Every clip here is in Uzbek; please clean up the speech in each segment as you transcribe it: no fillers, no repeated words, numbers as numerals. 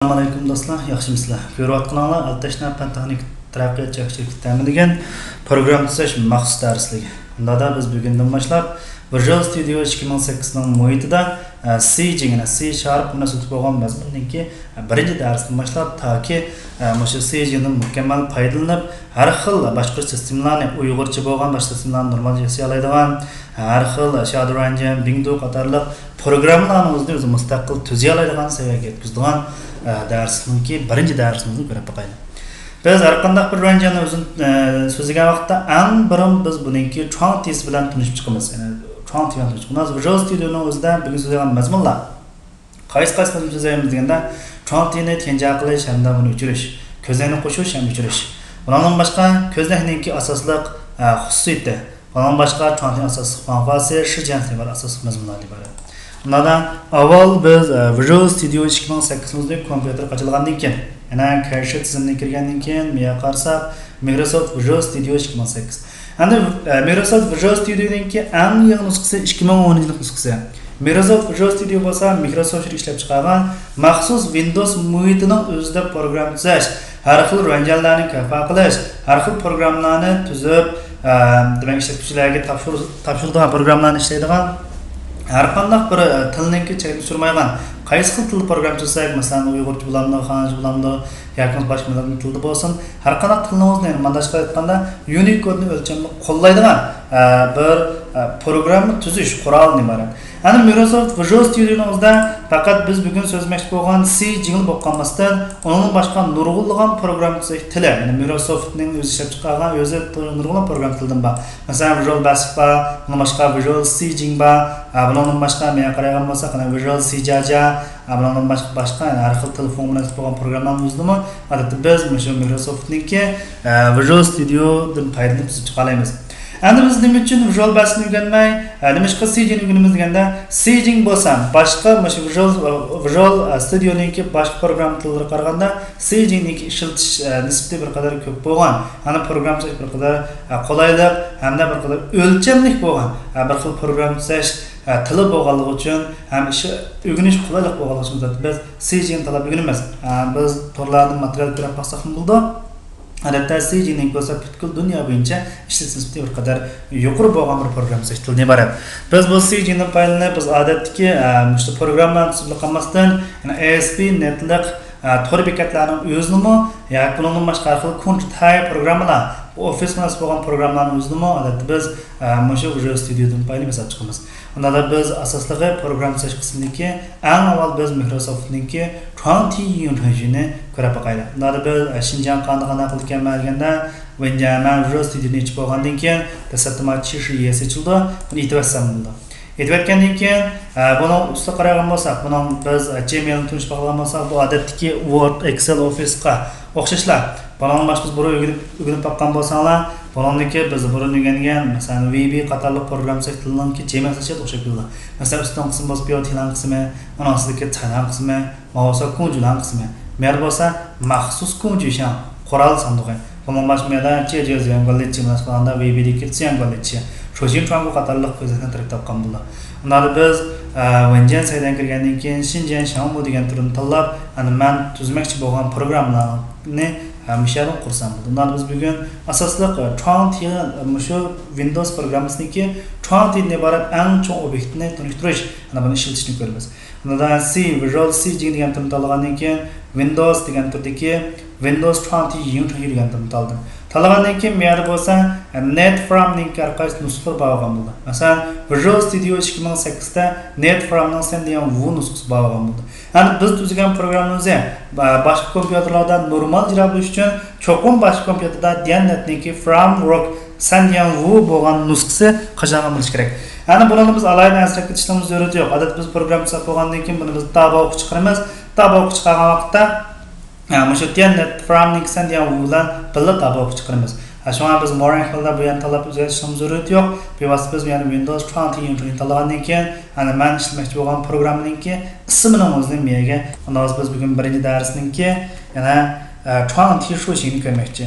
Assalomu alaykum do'stlar, yaxshimisizlar? Ko'rayotganinglar Altashna Pan-texnik taraqqiyot jamoatchilik ta'minlagan program tuzash maxsus darsligi. Unda biz bugundan boshlab Visual Studio 2008 ning muhitida C Sharp bilan o'tib bo'lgan mazmunninki birinchi darsdan boshlab toki o'sha C ning mukammal foydalanib har xil boshqa sistemlarni uyg'urcha bo'lgan boshqa sistemlarni normal yasay oladigan har xil Shadowrun, Bingdu qatorliq programmalarni o'zi mustaqil tuzay oladigan saviyaga yetkazadigan darsninki birinchi darsimizni ko'rib boqaylik. Biz har qanday bir ranjani o'zini so'ziga vaqtda eng birin biz buningki cho'ng tez bilan tunishib chiqamiz. Ya'ni cho'ng tez bilan tunishib. Biz Visual Studioning o'zida bugun so'zlagan mazmunlar qaysi so'zlaymiz deganda cho'ng tezni tenja qilish hamda buni o'chirish, ko'zlarni qo'shish ham o'chirish. Bundan boshqa ko'zlarninki asosliq xususiyati, bundan boshqa cho'ng tez asosliq funksiyasi, shu jinsi var asosliq mazmunlar iborat. Bundan avval biz Visual Studio 2008 da kompyuter açılgandan keyin, yana cache tizimine kirgandan keyin menga qarasak Microsoft Visual Studio 2008. Endi Microsoft Visual Studio'ningki eng yangi nusxasi 2010 nusxasi. Microsoft Visual Studio bo'lsa Microsoft ishlab chiqargan maxsus Windows muhitining o'zida program tuzash, har xil ranjallarni kafa qilish, har xil programlarni tuzib, demak ishlatuvchilarga topshiradigan programlarni ishlaydigan har qanday bir tilninki chekni surmaygan qaysi xil til program tuzsak, masalan uyg'urcha bilamdi, xanji bilamdi, yoki boshqa millatning tilida bo'lsin, har qanday tilimizni mandashqa aytganda Unicode ni o'lchamni qo'llaydigan bir programni tuzish qurolini iborat. Ana Microsoft Visual Studio'mizda faqat biz bugun so'zlamoqchi bo'lgan C jingle bo'lganmasdan, uning boshqa nurg'unlagan program tuzish tili, ya'ni Microsoftning o'zi ishlab chiqargan o'zi nurg'unlagan program tilidan bor. Masalan Visual Basic bor, bundan boshqa Visual C jingle bor, bundan boshqa men qaragan bo'lsak, Visual C Jaja, bundan boshqa har xil telefon bilan bo'lgan programlarni o'zidami, albatta biz Microsoftningki Visual Studio'dan foydalanib chiqalaymiz. Endi biz nima uchun Visual Basic'ni o'rganmay, nimashqa C Jing o'rganamiz deganda, C Jing bo'lsa, boshqa Visual Studio'ningki boshqa program tillariga qaraganda C Jing'ningki ishlatish nisbati bir qadar ko'p bo'lgan. Ana program tuzish bir qadar qulaylik hamda bir qadar o'lchamli bo'lgan. Bir xil program tuzish tili bo'lganligi uchun ham ishi o'rganish qulaylik bo'lganligi uchun biz C Jing talab o'rganamiz. Biz torlardan material ko'rib qolsak ham bo'ldi. Albatta C Jing'ning bo'lsa butkul dunyo bo'yicha ishlatish nisbati bir qadar yuqori bo'lgan bir program tuzishdan iborat. Biz bu C Jing'dan foydalanib biz odatdagi shu programlarni tuzib qolmasdan, ya'ni ASP.NET'lik tor bekatlarning o'zini yoki bundan boshqa xil Qt programmalar, Office bilan bo'lgan programlarning o'zini odatda biz shu Visual Studio'dan foydalanib chiqamiz. Unda biz asosligi program tuzish qismidagi eng avval biz Microsoftningki Qt yunitini ko'rib boqaylik. Unda biz Xinjiang qanday qilgan bo'lganda, Visual Studio'ni ichib bo'lgandan keyin dastlabki chishi yechildi, buni aytibsam bo'ldi. Aytayotgandan keyin buni ustiga qaragan bo'lsak, buni biz Gmailni tunishib olgan bo'lsak, bu odatdagi Word, Excel, Office'ga o'xshashlar. Bundan boshqa biz buni o'rganib topgan bo'lsanglar, buningki biz burun o'rgangan, masalan VB qatorliq program tilininki Gmail sachet o'xshab keladi. Masalan, ustun qismi bo'lsa Python qismi, mana ostidagi Tayland qismi, ma'lumot kunjulan qismi. Mer bo'lsa maxsus kunjushan qurol sandig'i. Bundan boshqa menda JJZ yangilikchi masalan VB-dagi yangilikchi. Sho'jin cho'ngu qatorliq ko'zdan tarif topgan bo'ldi. Unda biz Wenjian saydan kirgandan keyin Xinjiang Xiaomu degan turni tanlab, ana men tuzmoqchi bo'lgan programlarni mishani qursam bo'ldi. Unda biz bugun asosliq Qt shu Windows programmasiniki Qt dan iborat eng cho'ng obyektni tunishtirish, ana buni ishlatishni ko'ramiz. Unda C Visual C degan turni tanlagandan keyin Windows degan turdagi Windows Qt unit degan turni tanladim. Tanlagandan keyin menda bo'lsa Net From-ning qarqash nusxasi bo'lgan bo'ldi. Masalan, Visual Studio 2008 da Net From-ning sen degan bu nusxasi bo'lgan bo'ldi. Ya'ni biz tuzgan programimizni boshqa kompyuterlarda normal ijro qilish uchun cho'qim boshqa kompyuterda Net'ningki Framework sen degan bu bo'lgan nusxasi qachon bo'lishi kerak. Ya'ni buni biz alayda asrak etishimiz zarur yo'q. Odat biz program chizib bo'lgandan keyin buni biz taba o'qib chiqaramiz. Taba o'qib chiqargan vaqtda shu Net From-ning sen degan bu bilan birga taba o'qib chiqaramiz. Shunga biz mo'rin xilda bu yana talab o'zgartirishimiz zarur yo'q. Bevosita biz yana Windows Qt yunitini tanlagandan keyin ana men ishlamoqchi bo'lgan programningki ismini o'zini menga, unda biz bugun birinchi darsningki yana Qt sho'shingni ko'rmoqchi.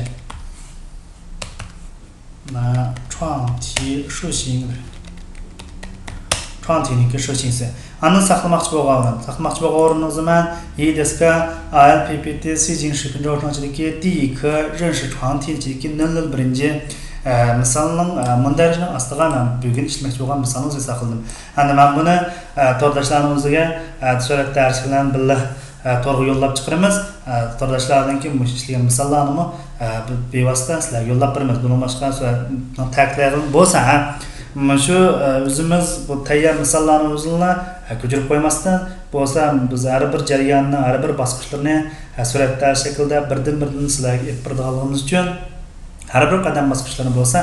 Qt sho'shing Qtningki sho'shingsi. Anı saxlamoqchi bo'lgan o zaman EDSK ALPPT 四进视频照上这个第一课认识床体这个001 misalning mundarishning ostiga men bugun ishlamoqchi bo'lgan misolni o'zim qildim. Endi men buni to'rdoshlarning o'ziga surat dars bilan birga to'g'ri yo'llab chiqaramiz. To'rdoshlardan keyin bu ishlagan misollarni bevosita sizlarga yo'llab beramiz. Bundan boshqa ta'kidlarim bo'lsa, shu o'zimiz bu tayyor misollarni o'zini ko'chirib qo'ymasdan bo'lsa biz har bir jarayonni, har bir bosqichlarni suratlar shaklida birdan-birdan sizlarga aytib berganligimiz uchun har bir qadam bosqichlarini bo'lsa,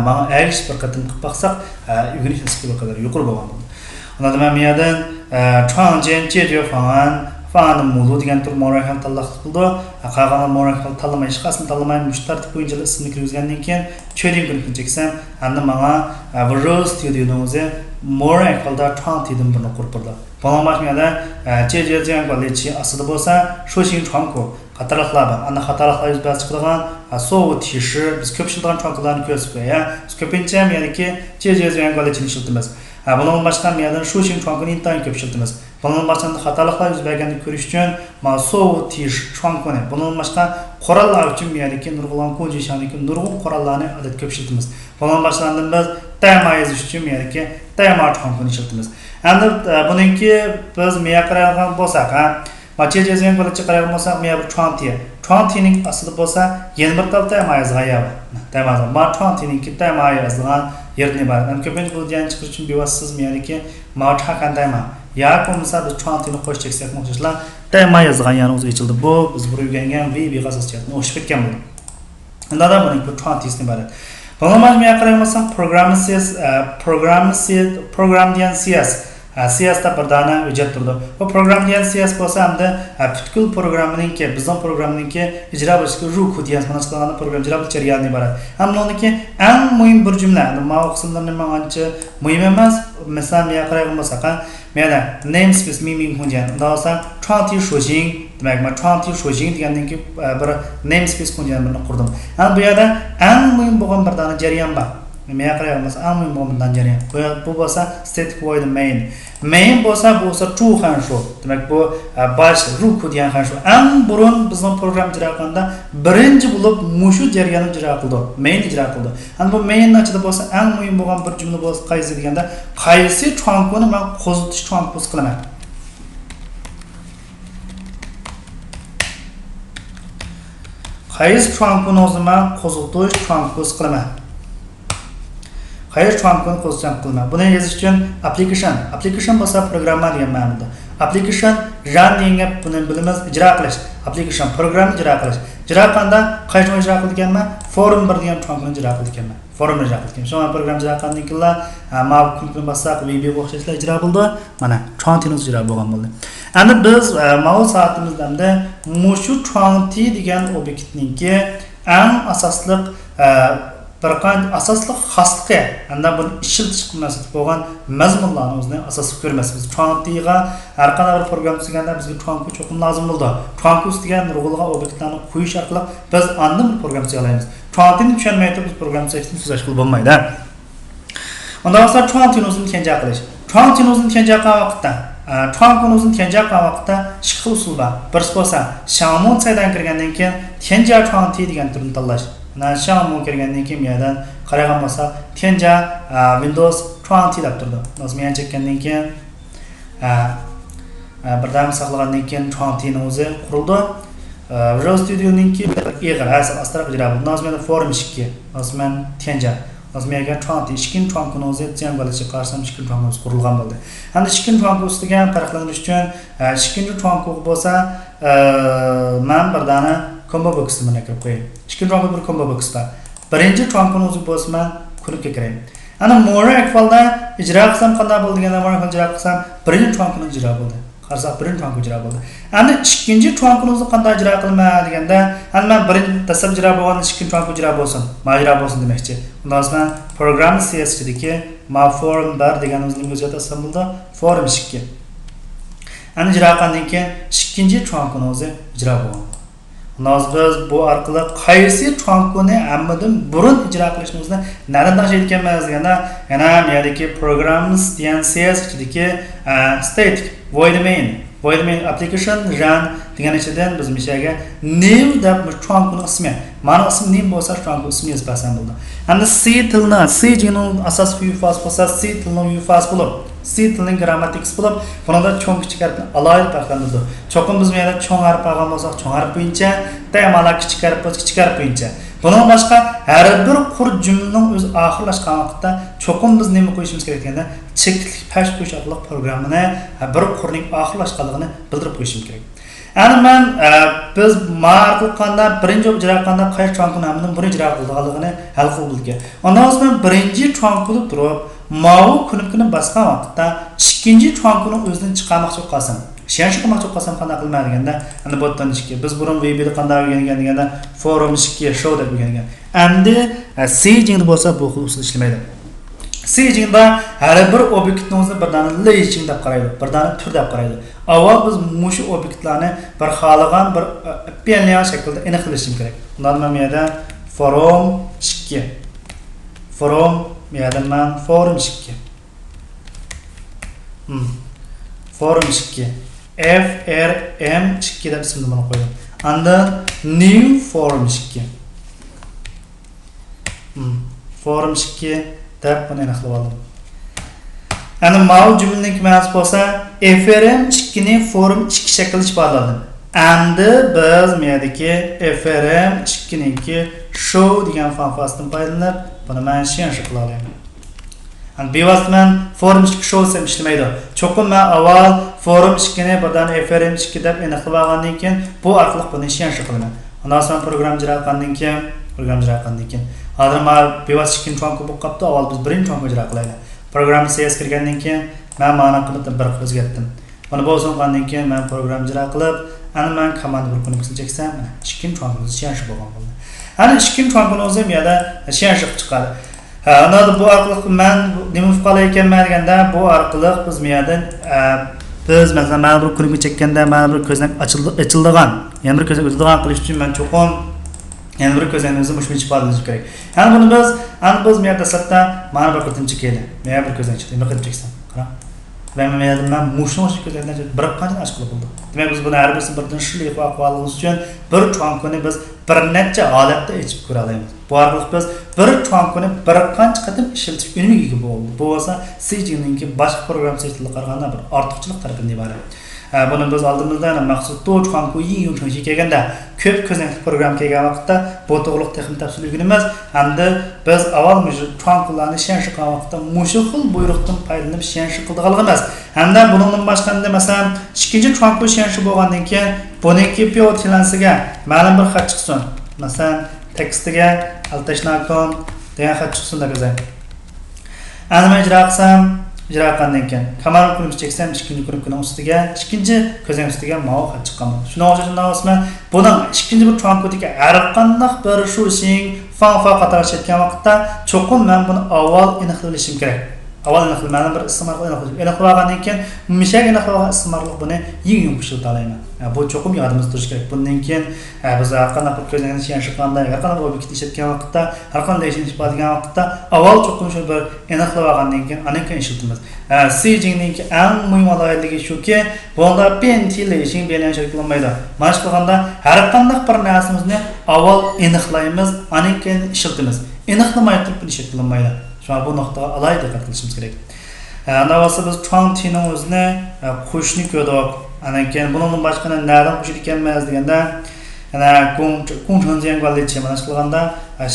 mana ayish bir qadam qilib baqsaq, o'rganish nisbati qadar yuqori bo'lgan bo'ladi. Unda men yerdan 创建解决方案 方案的目录 degan tur mo'rakam tanlab qildi. Qolgan mo'rakam tanlamay hech qaysini tanlamay mush tartib bo'yicha ismini kirgizgandan keyin trading guruhini cheksam, endi menga Visual Studio'ning o'zi mo'rakamda 创 dedim buni qurib berdi. Bundan boshqa degan qolichi aslida bo'lsa, shu shin 创 ku qatorliqlar bor. Ana qatorliqlar yuz berib chiqadigan so'u tishi biz ko'pchilikdan 创 kularni ko'rsatib qo'ya. Biz ko'pincha ya'niki degan qolichini ishlatamiz. Bundan boshqa yerdan shu shin 创 kuni intayin ko'p ishlatamiz. Bundan boshqa xatoliklar yuz berganini ko'rish uchun ma so'u tish 创 kuni. Bundan boshqa qurollar uchun ya'niki nurg'ulon qo'jishaniki nurg'un qurollarni odat ko'p ishlatamiz. Bundan boshqa biz dayma yozish uchun ya'niki dayma 创 kuni ishlatamiz. Endi buningki biz miya qaragan bo'lsak, Maçıcızın böyle çıkarıp olsak mı ya bu 创 tiye. 创 tiyenin aslı olsa yeni bir tabda yazgan ya. Demezim. Ma 创 tiyenin ki dayma yazılan yerini var. Yani köpünç bu diyen çıkış için bir vasıtsız mı yani ki ma çakan dayma. Ya komsa biz 创 tiyeni koş çeksek muhtemelen dayma yazgan yani uzun içildi. Bu biz buraya gelgen ve bir gazası çıktı. O şüphetken bu. Onda da bunun bu 创 tiyesini var. Bunun mı ya karayım olsak program diyen CS. CS bir dana ücret turdi. Bu program diyen CS bo'lsa hamda butkul programninki, bizning programninki ijro bo'lishga ruh diyen mana chiqqan program ijro bo'lish jarayonidan iborat. Hamda uniki eng muhim bir jumla, ma qismlarni men ancha muhim emas. Masalan, men qarayman bo'lsa, menda namespace meaning qo'ygan. Unda bo'lsa 创 tiy sho'jing, demak, men 20 tiy sho'jing degandan keyin bir namespace qo'yganimni qurdim. Ana bu yerda eng muhim bo'lgan bir dana jarayon bor. Men qarayman, eng muhim bo'lgan jarayon. Bu bo'lsa static void main. Main bo'lsa true han shu. Demak bu bash ruh degan han shu. Eng burun bizning program ijro qilganda birinchi bo'lib mushu jarayonni ijro qildi. Main ijro qildi. Ana bu mainning ichida bo'lsa eng muhim bo'lgan bir jumla bo'lsa qaysi deganda qaysi 20 kuni men qo'zitish 20 pos qilaman. Qaysi 20 kuni o'zim qo'zitish 20 pos qilaman. Hayır 20 kuni qo'zg'atgan qilma. Buni yozish uchun application bo'lsa programma degan ma'noda. Application run degan buni bilamiz ijro qilish. Application programni ijro qilish. Ijro qilganda qayerdan ijro qilganman? Forum 1 degan 20 kuni ijro qilganman. Forum ijro qilgan. Shunday program ijro qilgandan keyin ma kun bosaq VB o'xshashlar ijro bo'ldi. Mana 20 kuni ijro bo'lgan bo'ldi. Endi biz ma'lum soatimizda mushu 20 degan obyektninki eng asosli bir qancha asosli xasligi, unda buni ishiltish qilmaslik bo'lgan mazmunlarni o'zini asosiy ko'ramiz. 20 ga har qanday bir program tuzganda bizga 20 cho'qim lozim bo'ldi. 20 degan nurg'ulg'an obyektlarni qo'yish orqali biz andan bir program tuza olamiz. 20 ni tushunmaydi biz program tuzishni tuzash qilib bo'lmaydi. Unda bo'lsa 20 ni o'zini tenja qilish. 20 ni o'zini tenja qilgan vaqtda 20 ni o'zini tenja qilgan vaqtda ikki usul bor. Birisi bo'lsa Xiaomon saydan kirgandan keyin tenja 20 degan turni tanlash. Mana Xiaomon kirgandan keyin yerdan qaragan bo'lsa tenja Windows 20 deb turdi. Nozmiyan chekkandan keyin birdan saqlagandan keyin 20 ni o'zi qurildi. Visual Studio'ninki eg'ir asl astarab ijro bo'ldi. Nozmiyan forum 2, nozmiyan tenja. Nozmiyaga 20 kuni o'zi ten bo'lishi qarsam 20 kuni qurilgan bo'ldi. Endi 20 kuni ustiga farqlanish uchun 20 kuni bo'lsa men bir dana combo box'ni mana kirib qo'ying. 2 kuni bir combo box bor. Birinchi 20 kuni o'zi bo'lsa men kunga kiraman. Ana mo'ra ahvolda ijro qilsam qanday bo'ldi deganda mo'ra ijro qilsam birinchi 20 kuni ijro bo'ldi. Qarsak birinchi 20 kuni ijro bo'ldi. Endi ikkinchi 20 kuni o'zi qanday ijro qilma deganda, endi men birinchi tasab ijro bo'lgan 2 20 kuni ijro bo'lsin, majro bo'lsin demoqchi. Undan so'ng program CS'dagi ma forum bar degan o'zining o'zida asambilda forum 2. Endi ijro qilgandan keyin ikkinchi 20 kuni o'zi ijro bo'ldi. Biz bu orqali qaysi chonkuni hammadan burun ijro qilishimizni naridan aytganmiz deganda, yana yerdagi programs degan CS ichidagi static void main application run degan ichidan biz mishaga new deb chonkuni ismi. Mana ismi nima bo'lsa, chonkuni ismi yozsam bo'ldi. Hamda C tilini C degan asosiy yufas bo'lsa, C tilining yufas bo'lib C tilining grammatik bo'lib, bunda cho'ng kichik harfni alohida farqlanadi. Cho'qim biz mana cho'ng harf olgan bo'lsak, cho'ng harf bo'yicha, tamala kichik harf bo'lsa, kichik harf bo'yicha. Bundan boshqa har bir qur jumlaning o'z oxirlashgan vaqtida cho'qim biz nima qo'yishimiz kerak deganda, cheklik pash qo'yish orqali programmani bir qurning oxirlashganligini bildirib qo'yishimiz kerak. Ana biz ma'qulqanda birinchi ijro qilganda qaysi cho'ngni hamdan birinchi ijro qilganligini hal qildik. Ondan so'ng birinchi cho'ng bo'lib turib, mavu kunib basgan vaqtda ikkinchi cho'ngni o'zidan chiqarmoqchi bo'lsam, shenshi qilmoqchi bo'lsam qanday qilmaydi deganda, ana bu yerdan ishki biz burun VB qanday o'rgangan deganda forum ishki show deb o'rgangan. Endi C jingda bo'lsa bu xil usul ishlamaydi. C jingda har bir obyektni o'zini bir dona lejing deb qaraydi, bir dona tur deb qaraydi. Avval biz mushu obyektlarni bir xohlagan bir belgilangan shaklda aniqlashimiz kerak. Undan men yerda forum ishki forum yerdan forum ishki forum ishki FRM ishki deb ismini mana qo'ydim. Andan new forum ishki forum ishki deb buni aniqlab oldim. Ana mav jumlaning ma'nosi bo'lsa FRM 2 ni forum 2 shaklda ifodaladim. Endi biz mendagi FRM 2 niki show degan funksiyasidan foydalanib, buni men shenshi qila olaman. Ani bevosita forum 2 show ham ishlamaydi. Cho'qim men avval forum 2 ni birdan FRM 2 deb aniqlab olgandan keyin bu orqali buni shenshi qilaman. Undan so'ng program ijro qilgandan keyin hozir men bevosita 2 cho'nqi bo'lib qolibdi. Avval biz birinchi cho'nqi ijro qilaylik. Program CS kirgandan keyin men ma'no qimitni bir o'zgartirdim. Buni bozgandan keyin men program ijro qilib, ana men komand bir kuni qilsam, ikkinchi cho'nqimiz shenshi bo'lgan bo'ldi. Ana ikkinchi cho'nqini o'zim yerda shenshi chiqadi. Ana bu orqali men nima qilay ekanman deganda, bu orqali biz yerdan biz masalan men bir kuni chekkanda, men bir ko'zdan ochildigan, yana bir ko'zdan o'tadigan qilish uchun men cho'qim yana bir ko'zlarimizni mushmich ifodalash kerak. Yani bunu biz meyada satda mana bir qildim chekaydi. Meya bir ko'zdan chiqdi. Nima qilib cheksam? Qara. Va men mushmosh ko'zlardan bir qancha ochqilib bo'ldi. Demak biz buni har birisini birdan shunday aqvalimiz uchun bir cho'nkuni biz bir necha holatda ichib ko'ra olamiz. Bu orqali biz bir cho'nkuni bir qancha qatim ishlatish unumligiga bo'ldi. Bu bo'lsa C-ningki boshqa program sifatida qaraganda bir ortiqchilik tarafidan iborat. Buni biz oldimizdan maqsad to'ch qonku yumshoq kelganda ko'p ko'zdan program kelgan vaqtda bu to'g'riq texnik tafsil o'rganamiz. Hamda biz avval cho'nqlarni shenshi qilgan vaqtda mushu xil buyruqdan foydalanib shenshi qildiganlik emas. Hamda buningdan boshqanda masalan ikkinchi cho'nqu shenshi bo'lgandan keyin buniki pivot tilansiga ma'lum bir xat chiqsin. Masalan tekstiga altashnakom degan xat chiqsin deb yozaylik. Ana ijro qilsam ijro qilgandan keyin kamera qilib cheksam ikkinchi kunning ustiga ikkinchi ko'zang ustiga ma'lum xat chiqqan. Shuni o'xshatgan buning ikkinchi bir cho'nqudagi har qanday bir shu shing fan qator chetgan vaqtda cho'qim men buni avval aniqlashim kerak. Avval aniqlamani bir istimorga aniqlagandan keyin mishak aniqlagan istimorlik buni yeng qo'shilib olayman. Bu cho'qim yodimizda turishi kerak. Bundan keyin biz har qanday bir ko'zang chiqqanda, har qanday obyekt ishlatgan vaqtda, har qanday ish qiladigan vaqtda avval cho'qim shu bir aniqlagandan keyin aniq ishlatamiz. C-ning eng muhim adoyatligi shuki, bunda pentilation bilan shakllanmaydi. Mana qilganda har qanday bir narsamizni avval aniqlaymiz, aniq keyin ishlatamiz. Aniqlamay turib bir shakllanmaydi. Şu bu noktada alayda dikkat qilishimiz kerak. Anda bo'lsa biz cho'nqning o'zini qo'shni ko'rdik. Ana keyin bundan boshqa naridan qo'shib ekanmiz deganda, ana qo'shni qilgancha mana shu qilganda,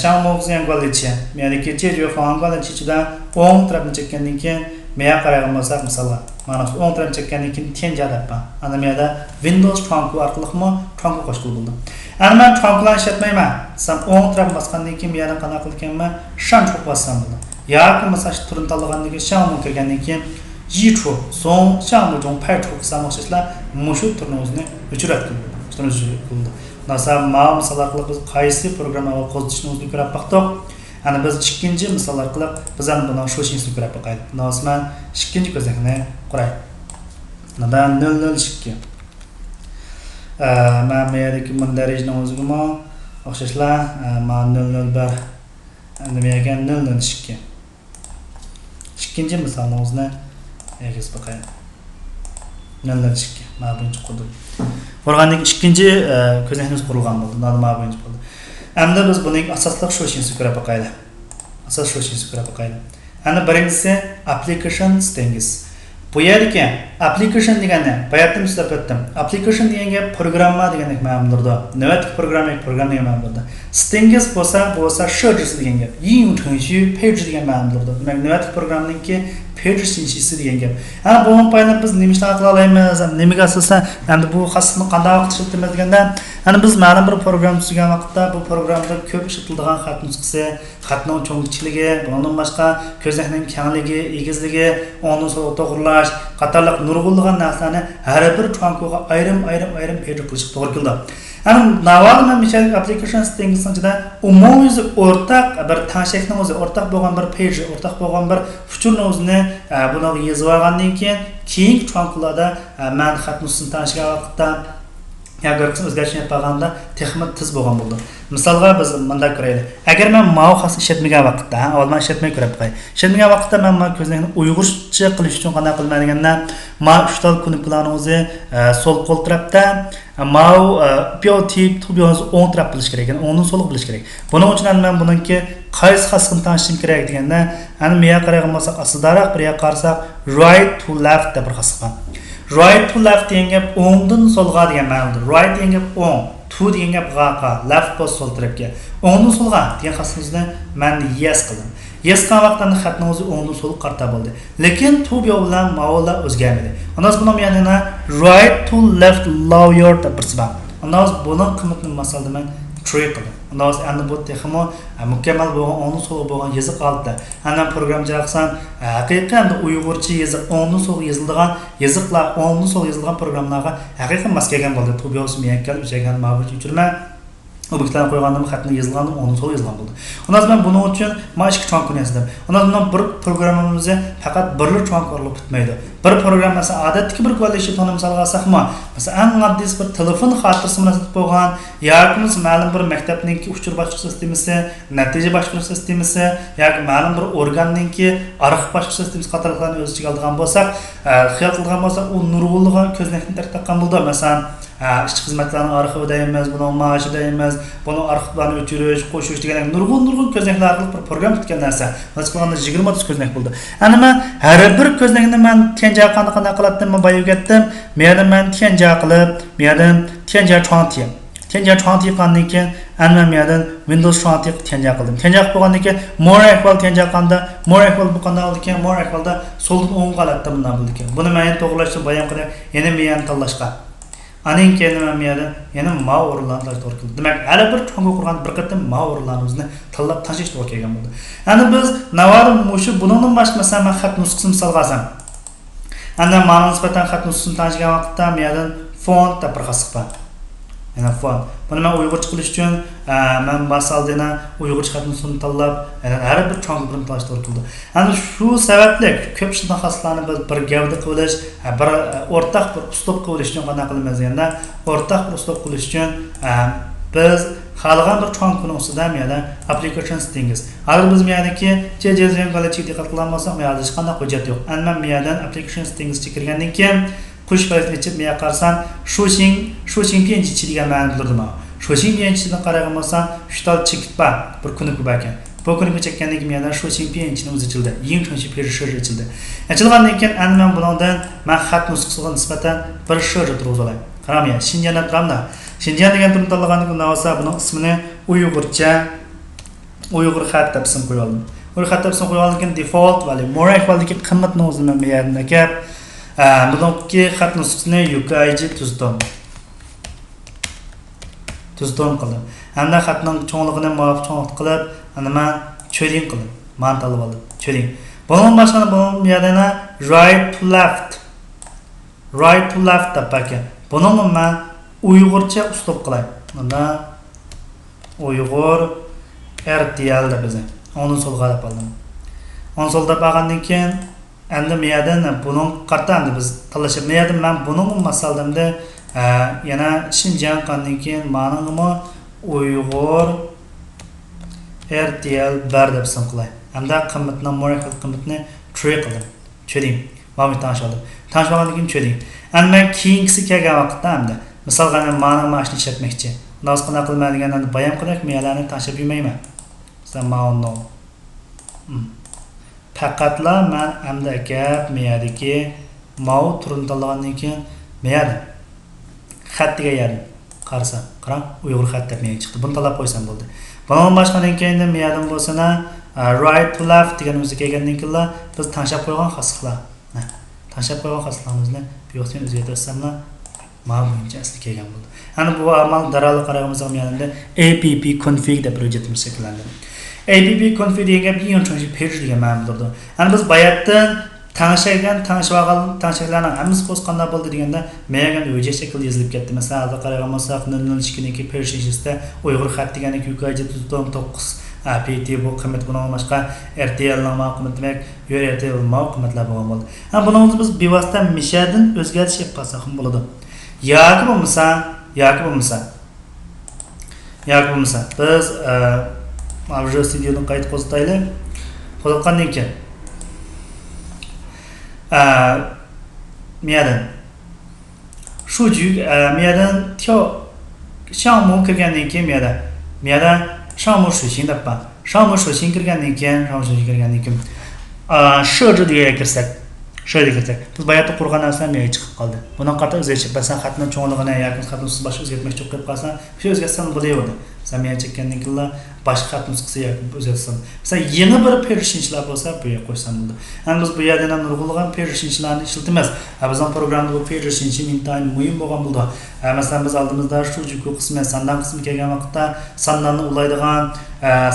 shammoqni qilgancha, meniki chejo falan qilgancha ichida o'ng tarafni chekkandan keyin meya qaragan bo'lsak, masalan, mana shu o'ng tarafni chekkandan keyin tenja deb. Ana menda Windows cho'nqi orqali cho'nqi qo'shilib bo'ldi. Ana men cho'nqlarni ishlatmayman. Sam o'ng taraf bosgandan keyin meni qanaqa qilganman, shan cho'q bossam bo'ldi. Yoki masalan turni tanlagandan keyin shamni kirgandan keyin jichu so'ng shamni jong paychu qilsamoqchilar mushu turni o'zini o'chiradi. Shuni qildi. Masalan, misollar qilib biz qaysi programmani qo'zishni o'zini ko'rib baqdik. Ana biz ikkinchi misollar qilib biz ham buni sho'shishni ko'rib baqaylik. Masalan, ikkinchi ko'zakni quraylik. Nadan 002. men bu yerdagi mundarijning o'zigimi o'xshashlar men 001 nima ekan 002 ikkinchi misolni o'zini egizib boqaylik 002 mana buncha qurdik bo'lgandan ikkinchi ko'znakimiz qurilgan bo'ldi mana buncha bo'ldi endi biz buning asosliq sho'shini ko'rib boqaylik asos sho'shini ko'rib boqaylik endi birinchisi application stingiz bu yerdagi application degani bayatda so'zlab o'tdim application deganga programma deganlik ma'noda navbatdagi programma degan ma'noda stingiz bo'lsa shirjisi degan gap eng tunchi page degan ma'noda demak navbatdagi programmaningki page sinchisi degan gap ana bu paytda biz nima ishlar qila olamiz nimaga asosan endi bu xasni qanday vaqt ishlatamiz deganda ana biz ma'lum bir program tuzgan vaqtda bu programda ko'p ishlatiladigan xat nusxasi xatning cho'ngchiligi bundan boshqa ko'znakning kengligi egizligi onun so'ng to'g'rilash qatorliq nurg'unlagan narsalarni har bir chonkoga ayrim page qilish to'g'ri keldi ana navalni misal application stingisida umumiy o'rtaq bir tanshakning o'zi o'rtaq bo'lgan bir page o'rtaq bo'lgan bir futurni o'zini buni yozib olgandan keyin chonqlarda man xat nusxasini tanishgan vaqtda agar biz o'zgarishni yapaganda texnik tiz bo'lgan bo'ldi. Misolga biz bunday ko'raylik. Agar men mau xas ishlatmagan vaqtda, avval ishlatmay ko'rib qo'y. Ishlatmagan vaqtda men ko'znakni uyg'urcha qilish uchun qanday qilmay deganda, men 3 tal knopkalarni o'zi sol qo'l tarafda, mau tip tubiyoz o'ng taraf bilish kerak, ya'ni o'ngni so'liq bilish kerak. Buning uchun men buningki qaysi xasni tanishim kerak deganda, ana menga qaragan bo'lsak, aslidaroq bir yoqqa qarasak, right to left deb bir xas bor. Right to left degan gap o'ngdan so'lga degan ma'noda. Right degan gap o'ng, to degan gap g'aqa, left bo'l so'l tarafga. O'ngdan so'lga degan xasimizni men yes qildim. Yes qilgan vaqtda xatning o'zi o'ngdan so'lga qarta bo'ldi. Lekin to bilan ma'nolar o'zgarmadi. Ondan buni yana right to left lower deb birsam. Ondan buning qiymatini masalada men trade qildim. Ondan endi bu texmo mukammal bo'lgan o'ngdan so'lga bo'lgan yoziq oldi. Ana programchilar qilsam haqiqatan uyg'urcha yoziq o'ngdan so'lga yozilgan yoziqlar o'ngdan so'lga yozilgan programlarga haqiqatan mos kelgan bo'ldi. Tubiyosi miyakkal uchagan ma'lumot uchirma obyektlarni qo'ygandim xatni yozilgan o'ngdan so'lga yozilgan bo'ldi. Ondan men buning uchun mana ikki chonk yazdim. Ondan bir programmamizni faqat birli chonk orqali bitmaydi. Bir program mesela odatdagi bir ko'rilishi toni misol olsakmi, masalan eng oddiy bir telefon xotirasi munosib bo'lgan yoki ma'lum bir maktabningki uchur boshqarish sistemasi, natija boshqarish sistemasi yoki ma'lum bir organningki arxiv boshqarish sistemasi qatorlarni o'z ichiga olgan bo'lsak, xiyol qilgan bo'lsak, u nurg'unlig'i ko'znakni tartaqan bo'ldi. Masalan, ishchi xizmatlarning arxivida emas, buning maoshida emas, buning arxivlarni o'chirish, qo'shish degan nurg'un ko'znaklar orqali bir program bitgan narsa. Masalan, 20 ko'znak bo'ldi. Ana men har bir ko'znakni men tienja qanday qilatdim, men bayib ketdim. Men tienja qilib, men tienja chontiy. Tienja chontiy qilgandan keyin ana men Windows chontiy tienja qildim. Tienja bo'lgandan keyin more equal tienja qilganda, more equal bo'lganda ekan, more equalda soldan o'ng qalatdim bundan bo'ldi ekan. Buni men to'g'rilashni bayon qilib, yana men tanlashqa. Aning keyin men yana ma o'rinlarni to'g'ri qildim. Demak, hali bir chonga qurgan bir qatim ma o'rinlarimizni tanlab tashish to'g'ri kelgan bo'ldi. Endi biz navarim mushu buningdan boshqa masalan men xat nusxasini misol qilsam. Anda ma'no nisbatan xat nusxasini tanishgan vaqtda men font deb bir xas bor. Yana font. Buni men uyg'urcha qilish uchun men masalda uyg'urcha xat nusxasini tanlab, har bir chonga bilan tanlash to'g'ri keldi. Endi shu sababli ko'p shunday xaslarni biz bir gavda qilish, bir o'rtaq bir uslub qilish uchun qanday qilamiz deganda, o'rtaq bir uslub qilish uchun biz xalqan bir chonkuni ustida meyada application stingiz. Agar biz meyadaki jezren qalachi diqqat qilamiz, meyada hech qanday hujjat yo'q. Endi meyadan application stingiz kirgandan keyin qush faizini ichib meya qarsan, shushing birinchi degan ma'no bildirdim. Shushing birinchidan qaragan bo'lsam, 3 tal chekit bor, bir kuni ko'p ekan. Bu kuni chekkandan keyin meyadan shushing birinchini o'zi ochildi. Eng tunchi perishir ochildi. Ochilgandan keyin endi men bundan men xat nusxasiga nisbatan bir shirja turib olayım. Qaramay, Xinjiang turamda. Xinjiang degan turni tanlagandan keyin bo'lsa, buning ismini Uyg'ur xat deb ism qo'yib oldim. Uyg'ur xat deb ism qo'yib oldim, default va more equaldagi qimmatni o'zim meyadga kelib, buningki xat nusxasini UKG tuzdom qildim. Endi xatning cho'ngligini muvofiq cho'nglik qilib, ana men cho'ling qildim. Men tanlab oldim. Cho'ling. Bundan boshqa bu yerda right to left deb ekan. Buni men uyg'urcha uslub qilay. Bunda Uyg'ur RTL deb bizning. Onun so'lga deb oldim. Onun so'lda bo'lgandan keyin endi meyadan buning qarta endi biz tanlashib meyadan men buning masaladamda yana Xinjiang qandan keyin ma'nimi Uyg'ur RTL bar deb sim qilay. Hamda qimmatni mo'rakil qimmatni trade qildim. Cho'ding. Ma'lum tanishdim. Tanishmagandan keyin cho'ding. Amma keyingisi kelgan vaqtda hamda misol qana ma'ni mashni ishlatmoqchi. Naz qana qilma deganda bayon qilib meyalarni tashib yurmayman. Sen ma'no. Faqatla men hamda gap meyadiki ma'u turundalandan keyin meyadi. Xattiga yardım. Qarasa, qarang, Uyg'ur xat deb menga chiqdi. Buni talab qo'ysam bo'ldi. Bundan boshqadan keyin meyadim bo'lsana right to left degan o'zi kelgandan keyin biz tanishib qo'ygan xasliqlar. Tanishib qo'ygan xasliqlarimizni bu yoqdan o'zgartirsamlar ma'lumotcha asli kelgan bo'ldi. Ana bu amal darali qarag'imizga menimda app config deb projektimiz shakllandi. App config degan bir yo'nalish page degan ma'no bo'ldi. Ana biz bayatdan tanishlarning hammasi qo'zg'anlar bo'ldi deganda menga o'zi shakl yozilib ketdi. Masalan, hozir qaragan bo'lsak 002 persisda Uyg'ur xat degani QK9 APT bu qiymat bundan boshqa RTL ning ma'qul demak, RTL ma'qullar bo'lgan. Ha buni biz bevosita mishadan o'zgartish qilib qolsak ham bo'ladi. Yoki bo'lmasa biz Visual Studio'ni qayta qo'zg'ataylik. Qo'zg'atgandan keyin meyadan shu meyadan tyo shamu kirgandan keyin meyadan shamu shushing debpa shamu shushing kirgandan keyin sho'ji degan kirsak biz bayatda qurgan narsalar menga chiqib qoldi. Bundan qat'iy o'zgartirish basan xatni cho'ngligini yoki xatni siz boshqa o'zgartmoqchi bo'lib qolsa, shu o'zgartsan bo'laveradi. Sen menga chekkandan keyin boshqa xat nusxasi yoki o'zgartsan. Masalan, yangi bir persishinchlar bo'lsa, bu yerga qo'ysam bo'ladi. Endi biz bu yerdan ham nurg'ulg'an persishinchlarni ishlatamiz. Bizning programda bu persishinchi intayin muhim bo'lgan bo'ldi. Masalan, biz oldimizda shu juku qismi, sandan qismi kelgan vaqtda sandanni ulaydigan,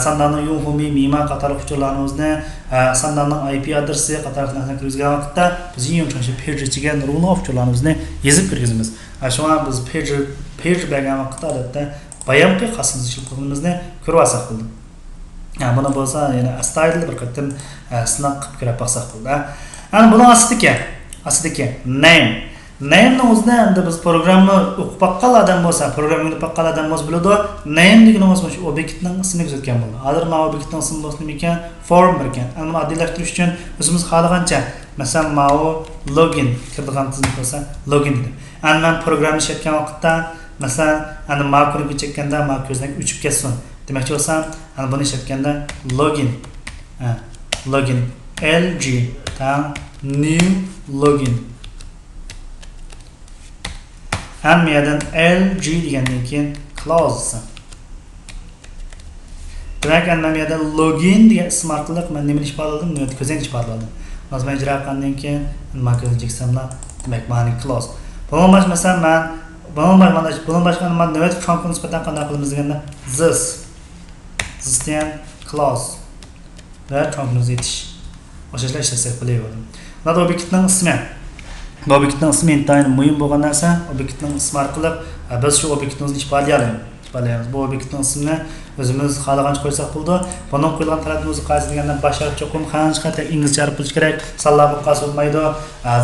sandanning yunhumi, mima qator uchurlarimizni, sandanning IP adresi qator narsalarni kirgizgan vaqtda biz yo'nalish persishiga nurg'ulg'an uchurlarimizni yozib kirgizamiz. Shunga biz page bergan vaqtda odatda bayamki xasimiz ishlatganimizni ko'rib olsak bo'ldi. Buni bo'lsa, yana astoydil bir qatim sinab qilib ko'rib olsak bo'ldi. Ana buni aslidagi name o'zida endi biz programma o'qib baqqan odam bo'lsa, programmani baqqan odam bo'lsa biladi, name degan o'z shu obyektning ismini ko'rsatgan bo'ldi. Hozir mana obyektning ismi bo'lsin ekan, form ekan. Uni oddiylashtirish uchun o'zimiz xohlagancha, masalan, mana login kirdigan tizim bo'lsa, login dedi. Ana men programma ishlatgan vaqtda masalan, ana makroga chekkanda makrosdan o'chib ketsin. Demakchi bo'lsam, ana buni ishlatganda login lg new login hammadan lg degandan keyin close. Demak, ana yerda login degan ism orqali men nima ifodaladim? Nima ko'zdan ifodaladim. Hozir men ijro qilgandan keyin makrosga cheksamlar, demak, ma'ni close. Bundan boshqa masalan men bundan boshqa nima navbat funksiya nisbatan qanday qilamiz deganda this degan class va funksiyani yetish. O'shalar ishlasak bo'laveradi. Mana obyektning ismi. Bu obyektning ismi intayin muhim bo'lgan narsa, obyektning ismi orqali biz shu obyektimizni ifodalaymiz. Bu obyektning ismini o'zimiz xohlagancha qo'ysak bo'ldi. Bundan qo'yilgan talabimiz qaysi deganda basharcha cho'qim qancha inglizcha arab kerak, sanlar bu qasolmaydi,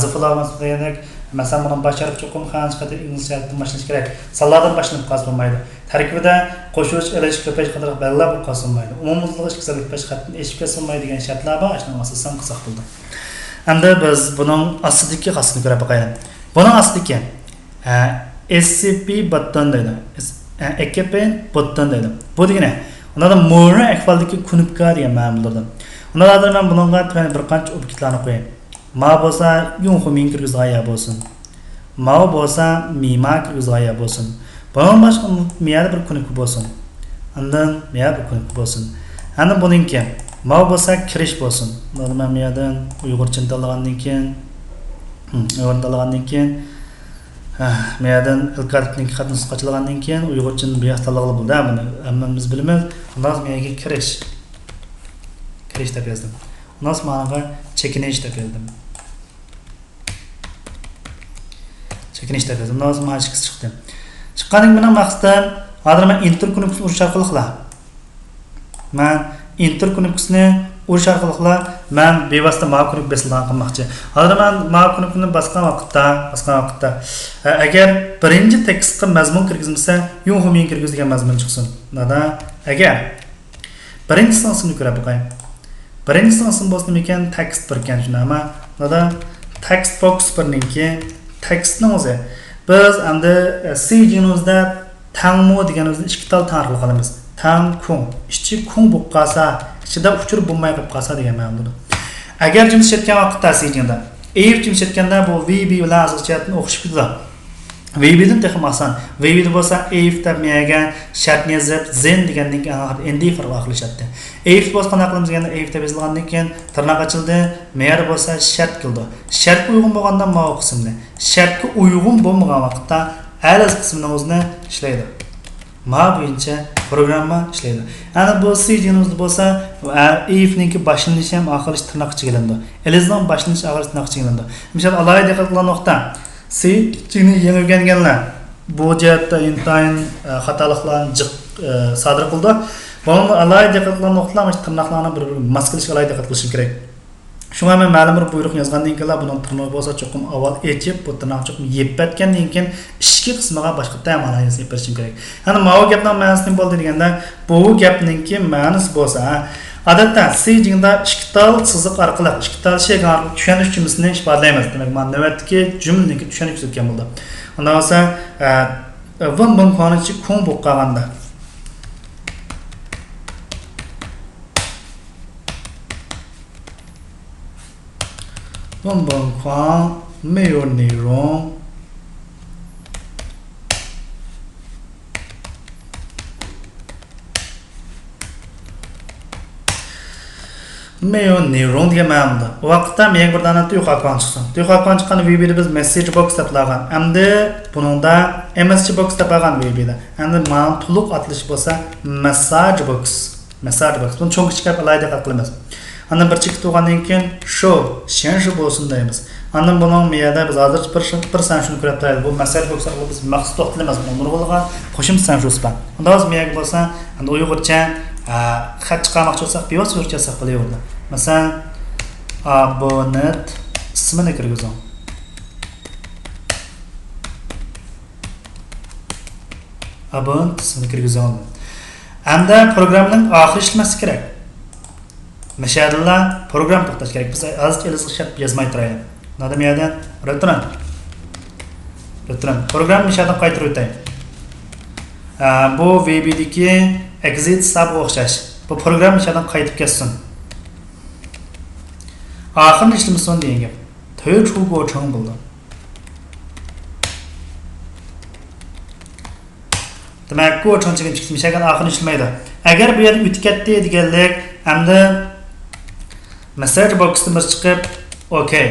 ziflamas deganak. Masalan, buni basharib cho'qim qancha inglizcha mashinash kerak. Sanlardan boshlanib qasolmaydi. Tarkibida qo'shish, elish, ko'payish qator belgilab qasolmaydi. Umumiylik ishqizalik pesh xatni eshib qasolmaydi degan shartlar bor. Shuni asosan qilsak bo'ldi. Endi biz buning astidagi qasdini ko'rib boqaylik. Buning astidagi SCP button deydi. AKP button deydi. Bu degani, unda mo'ra ahvoldagi kunubka degan ma'no bo'ladi. Unda men bunga bir qancha obyektlarni qo'yay. Ma bo'lsa yunxumin kirgizg'aya bo'lsin. Ma bo'lsa mima kirgizg'aya bo'lsin. Bundan boshqa miyada bir kunubka bo'lsin. Undan miyada bir kunubka bo'lsin. Ana buningki ma bo'lsa kirish bo'lsin. Bundan miyadan Uyg'urcha tanlagandan keyin miyadan ilkartning xat nusxachalagandan keyin Uyg'urcha biyoz tanlag'ili bo'ldi. Buni hammamiz bilamiz. Undan miyaga kirish deb yozdim. Undan ma'noga chekinish deb yozdim. Undan so'ng mana shu chiqdi. Chiqqaning bilan maqsadim hozir men enter kunubkasini urish orqali qilaman. Men enter kunubkasini Urush orqali men bevosita ma'qullik besilgan qilmoqchi. Hozir men ma'qullikni basgan vaqtda agar birinchi tekstga mazmun kirgizmasa, yuğumin kirgizgan mazmun chiqsin. Nada agar birinchi sansini ko'rib qo'ying. Birinchi sansin bo'lsa ekan tekst bir ekan shuni, ammo nada text box birninki tekstning o'zi biz endi C jinimizda tangmo deganimizni ikki tal ta'rif qilamiz. Tang kung, ichi kung bo'lib qolsa, ichida uchirib bo'lmay qolib qolsa degan ma'noda. Agar jins etgan vaqtda C jinda, if jins etganda bu VB bilan asosiyatni o'qishib ketadi. VB'dan texim asan. VB'da bo'lsa if tabmiyaga shartni yozib zen degandan keyin endi farq qilishadi. If bo'lsa qanaqa qilamiz deganda if deb yozilgandan keyin tirnoq ochildi, me'yor bo'lsa shart qildi. Shartga uyg'un bo'lganda ma'o qismni, shartga uyg'un bo'lmagan vaqtda alas qismini o'zini ishlaydi. Ma bo'yicha programma ishlaydi. Ana bu C jinimizda bo'lsa if ninki boshlanishi ham oxiriga tirnoq chigilindi. Elizdan boshlanishi oxiriga tirnoq chigilindi. Misol alohida diqqat qilgan nuqta C jinni yangi o'rganganlar bu jihatda intayin xatoliklarni sodir qildi. Buni alohida diqqat qilgan nuqtalar tirnoqlarni bir maskalish alohida diqqat qilish kerak. Shunga men ma'lum bir buyruq yozgandan keyin buning tirnoq bo'lsa cho'qim avval echib, bu tirnoq cho'qim yeb batgandan keyin ichki qismiga boshqa ta'minot yozib berishim kerak. Ana mana bu gapning ma'nosi bo'ldi deganda, bu gapningki ma'nosi bo'lsa, odatda C jinda ikki tal chiziq orqali, ikki tal shay orqali tushunish jumlasini ifodalaymiz. Demak, men navbatdagi jumlaniki tushunish ketgan bo'ldi. Undan bo'lsa, vun bun qonichi kung bo'lib qolganda文本框没有内容，没有内容degan ma'noda. Bu vaqtda menga bir dona tuyuq akon chiqsin. Tuyuq akon chiqqan VB'da biz message box deb qo'ygan. Endi buningda MSG box deb qo'ygan VB'da. Endi ma'no to'liq atilish bo'lsa message box. Message box. Buni cho'ng kichik alayda diqqat qilamiz. Andan bir chekib turgandan keyin show, shenshi bo'lsin deymiz. Andan buning miyada biz hozir bir san shuni ko'rib turaylik. Bu message box orqali biz maqsad to'xtalamiz. Nurg'ulga qo'shimcha san shu span. Unda o'z miyaga bo'lsa, endi uyg'urcha xat chiqarmoqchi bo'lsak, bevosita o'rgatsak bo'laveradi. Masalan, abonent ismini kirgizing. Abonent ismini kirgizing. Endi programning oxiri ishlaması kerak. Mashadilla program to'xtash kerak. Biz hozir elizga shart yozmay turaylik. Nodam yerdan return. Program mashaddan qaytarib o'tay. Bu VB'dagi exit sub o'xshash. Bu program mashaddan qaytib ketsin. Oxirgi ishimiz son degan gap. 推出过程 bo'ldi. Demak, ko'chon chiqib chiqmagan oxirgi ishlamaydi. Agar bu yerda o'tib ketdi deganlik, hamda message box'dan bir chiqib, okay.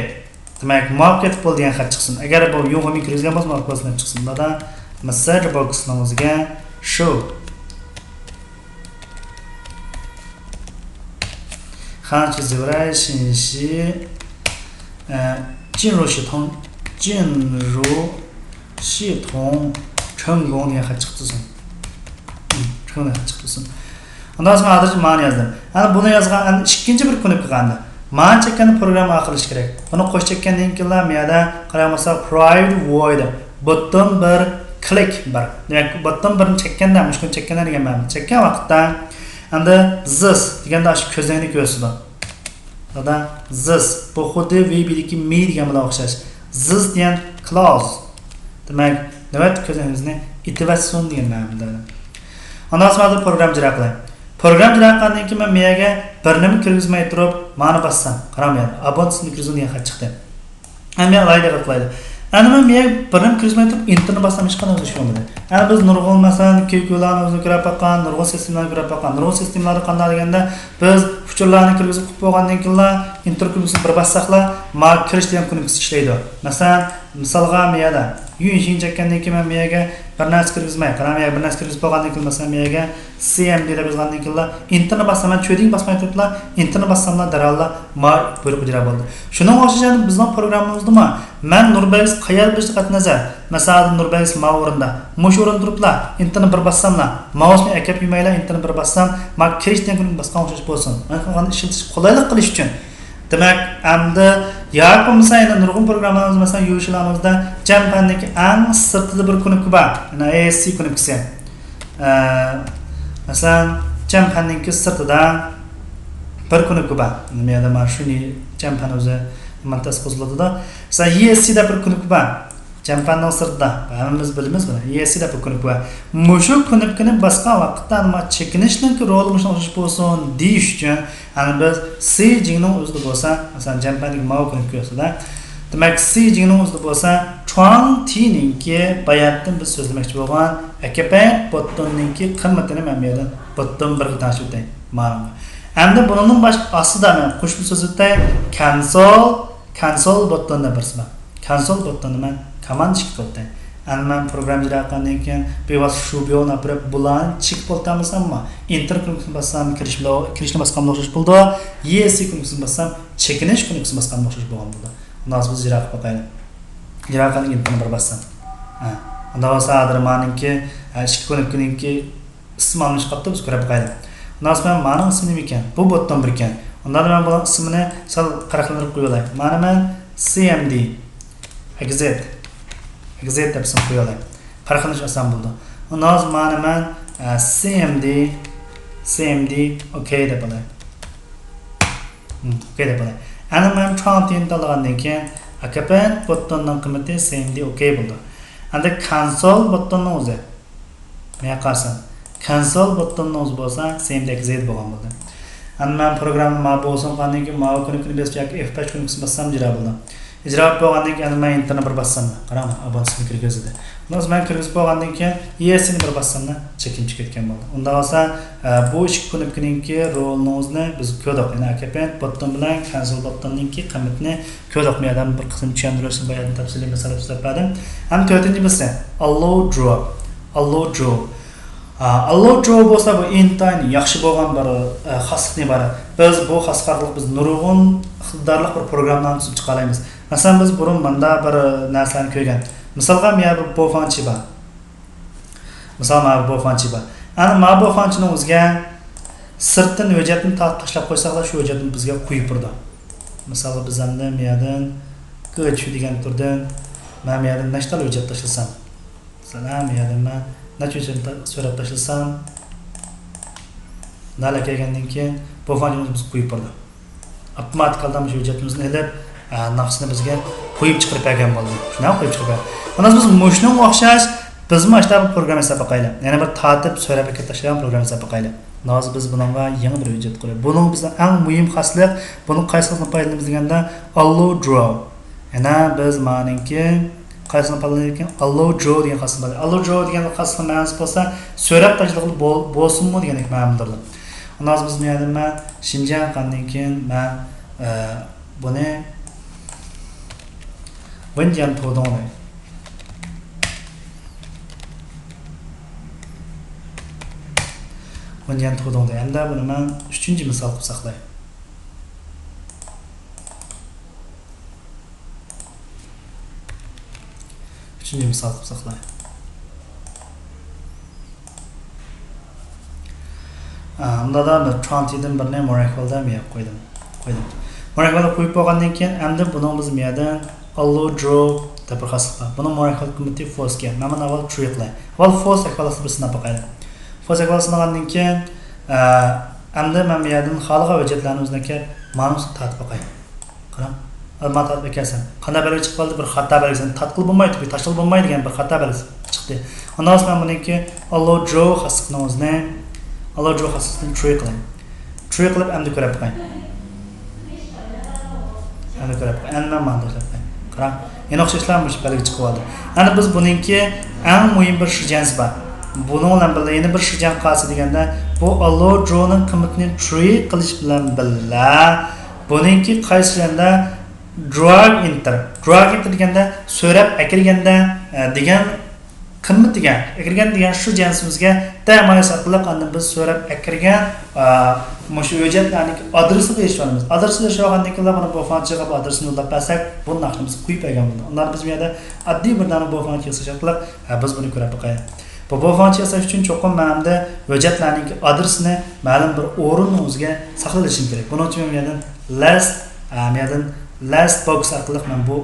Demak, muvaffaqiyat bo'ldi degan xat chiqsin. Agar bu yo'qmi kirgizgan bo'lsa, muvaffaqiyat chiqsin. Bunda message box'ning o'ziga show 看起自然信息，进入系统成功的还çıktırsın. Çıkın çıktırsın. Ondan sonra adresi mani yazdım. Yani bunu yazgan ikinci bir konu kılgandı. Mani çeken program akılış gerek. Bunu koş çeken linkler miyada karamasa private void. Button bir click var. Demek button birini çekenden müşkün çekenden degan ma'no. Çekкен vaqtda endi this deganda shu ko'zingni ko'rsatadi. Ada this bu xuddi VB'dagi me degan bilan o'xshash. This degan clause. Demak, navbat ko'zingizni itivatsion degan ma'noda. Ondan sonra program ijro qiling. Program ijro qilgandan keyin men miyaga bir nima kirgizmay turib, ma'no bassam, qaramaydi. Abonentni kirgizing degan xat chiqdi. Men alayda qilib Ana men miyaga bir nima kirgizmay turib, enterni bassam hech qanday o'zgarish bo'lmaydi. Ana biz nurg'un masalan keykularni o'zini ko'rib boqqan, nurg'un sistemlarni ko'rib boqqan. Nurg'un sistemlari qanday deganda biz uchurlarni kirgizib qo'yib bo'lgandan keyin enter kirgizib bir bassaqlar, ma kirish degan kunimiz ishlaydi. Masalan, misolga miyada yun chekkandan keyin men miyaga bir narsa kirgizmay qarang bir narsa kirgizib bo'lgandan keyin masalan mega CMD deb yozgandan keyin interni bossaman cho'ding bosmay turiblar interni bossamlar daralla ma buyruq ijro bo'ldi shuning o'xshagan bizning programmamizdami men Nurbagis qayar bir qat nazar masalan Nurbagis ma o'rinda mush o'rinda turiblar interni bir bossamlar mouseni akab yemaylar interni bir bossam ma kirishdan keyin bosgan o'xshash bo'lsin men qilgan ishiltish qulaylik qilish uchun demak endi yoki bo'lmasa yana nurg'un programmalarimiz masalan yuvishlarimizda jampandagi eng sirtli bir kunibki bor ana ASC kunibkisi masalan jampandagi sirtida bir kunibki bor nima deydi mana shuni jampan o'zi montaj qo'zg'atiladi masalan ESC da bir kunibki bor jampanning sirtida hammamiz bilamiz buni ESC da bir kunibki bor mushu kunibkini boshqa vaqtda nima chekinishning roli o'xshash bo'lsin deyish uchun ana biz C jingning o'zida bo'lsa masalan jampandagi mau kunibki bo'lsa demak C jingning o'zida bo'lsa chuang tiningki bayatdan biz so'zlamoqchi bo'lgan akapan bottonninki qimmatini men bu yerdan botton bir tashib o'tay ma'lum endi buning boshqa ostida men qo'shib so'zitay cancel bottonni birsizmi cancel bottonni men command chik bo'ldi ani men program ijro qilgandan keyin bevosita shu buyog'ini olib bularni chik bo'ltamiz ammo enter kunukini bossam kirishni bosganimda o'xshash bo'ldi ESC kunukini bossam chekinish kunukini bosganimda o'xshash bo'lgan bo'ldi undan biz ijro qilib boqaylik ijro qilgan interni bir bossam undan bo'lsa adrimaninki ikki kunukiniki ismi olinish qolibdi biz ko'rib boqaylik undan so'ng mani ismim nima ekan bu botdan bir ekan undan men bu ismini sal qaraqlantirib qo'yaylik mana men CMD exit deb ism qo'yaylik farqlanish oson bo'ldi undan so'ng mana men CMD okay deb qo'yaylik ana men trantin tanlagandan keyin akapan bottonning qiymati CMD okay bo'ldi endi cancel bottonning o'zi men qarasam cancel bottonning o'zi bo'lsa CMD exit bo'lgan bo'ldi endi men programma ma bo'lsin qandan keyin ma kunini besish yoki F5 kunini bossam ijro bo'ldi ijro bo'lgandan keyin men interni bir bossam qarang abonsini kirgizdi undan men kirgizib bo'lgandan keyin ESC ni bir bossamda chekinib ketgan bo'ldi unda bo'lsa bu ikki kunibninki rolni o'zini biz ko'rdik ya'ni akapan botton bilan cancel bottonninki qiymatini ko'rdik men adam bir qism tushuntirishni bayon tafsiliy masala so'zlab berdim ham to'rtinchi bo'lsa allow draw bo'lsa bu intayin yaxshi bo'lgan bir xoslikni bor biz bu xoslik biz nurg'un iqtidorli bir programmalarni tuzib chiqa olamiz masalan biz burun bunda bir narsani ko'rgan misolga men bir bo'fanchi bor ana ma bo'fanchining o'ziga sirtdan hujjatni tashlab qo'ysaqlar shu hujjatni bizga qo'yib turdi misolga biz endi meyadan ko'chu degan turdan men meyadan nashtal hujjat tashlasam masalan meyadan men nachun so'rab tashlasam nala kelgandan keyin bo'fanchimiz biz qo'yib turdi avtomatik holda shu hujjatimizni ilib naqshni bizga qo'yib chiqarib bergan bo'ldi shuni qo'yib chiqarib mana biz mushning o'xshash biz mana bu program hesab qilib yana bir tartib so'rab tashlagan program hesab qilib hozir biz bunga yangi bir hujjat qilib buning bizning eng muhim xoslik buni qaysidan foydalanamiz deganda allow draw yana biz ma'ninki qaysidan foydalanayotgan allow draw degan xoslik bor allow draw degan xoslik ma'nosi bo'lsa so'rab tashlab bo'lsinmi degan ma'nodir undan biz men Xinjiang qandan keyin men buni Wenjian Todong Wenjian Todong endi buni men 3-chi misol qilib saqlay. 3-chi misol qilib saqlay. Unda da 20dan birni Morakel'da men qo'ydim. Morakel'da qo'yib bo'lgandan keyin endi buni biz meyadan allow draw deb bir xasqa. Buni Morakel qiymati false ga. Men avval true qilay. Avval false equalsini bir sinab boqaylik. False equalsini olgandan keyin endi men meyadan xalqa hujjatlarni o'zidagi ma'nosini tatbiq qilay. Qarang. Alma tatbiq qilsam, qanday belgi chiqib qoldi? Bir xato belgisini tatbiq bo'lmaydi, bir tashlab bo'lmaydi degan bir xato belgisi chiqdi. Undan so'ng men buniki allow draw xasqani o'zini allow draw xasqasini true qilay. True qilib endi ko'rib qo'ying. Endi men mana tashlab qarang. Yana o'xshashlar bu belgi chiqib oldi. Endi biz buningki eng muhim bir shijans bor. Buning bilan birga yana bir shijan qasi deganda bu allow drawning qiymatini true qilish bilan birga buningki qaysida drag enter deganda so'rab akilganda degan qimmat degan kirgan degan shu jinsimizga damoyis orqali qanday biz so'rab kirgan shu hujjatlarning adresini eshitamiz. Adresini eshitgandan keyin buni bu fonchiga bu adresini yo'llab bersak, bu naqshimiz qo'yib bergan bo'ladi. Ular biz bu yerda oddiy bir dona bu fonchi yasash orqali biz buni ko'rib boqaylik. Bu fonchi yasash uchun cho'qim ma'noda hujjatlarning adresini ma'lum bir o'rinning o'ziga saqlanishi kerak. Buning uchun bu yerdan last box orqali men bu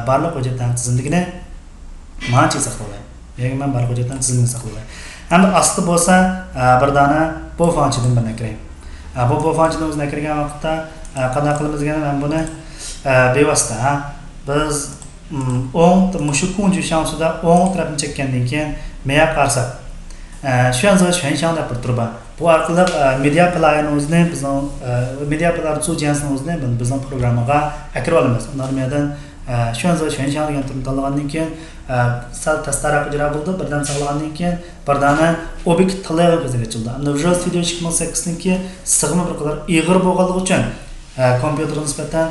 barliq hujjatlarning tizimligini mancha saqlayman. Ya'ni men barliq hujjatlarning tizimini saqlayman. Hamda asli bo'lsa bir dona bu fonchidan bir kirayman. Bu fonchidan o'zini kirgan vaqtda qanday qilamiz degan men buni bevosita biz mushu kunju shansida o'ng tarafni chekkandan keyin meya qarsak shu deb bir turba bu orqali media playerni o'zini bizning media player so'zini o'zini bizning programmaga kirib olamiz. Ular medan shu degan turni tanlagandan keyin sal tastara ijro bo'ldi. Birdan saqlagandan keyin birdana obyekt tili bizga ochildi. Endi Visual Studio 2008 niki sig'imi bir qadar ig'ir bo'lganligi uchun kompyuterga nisbatan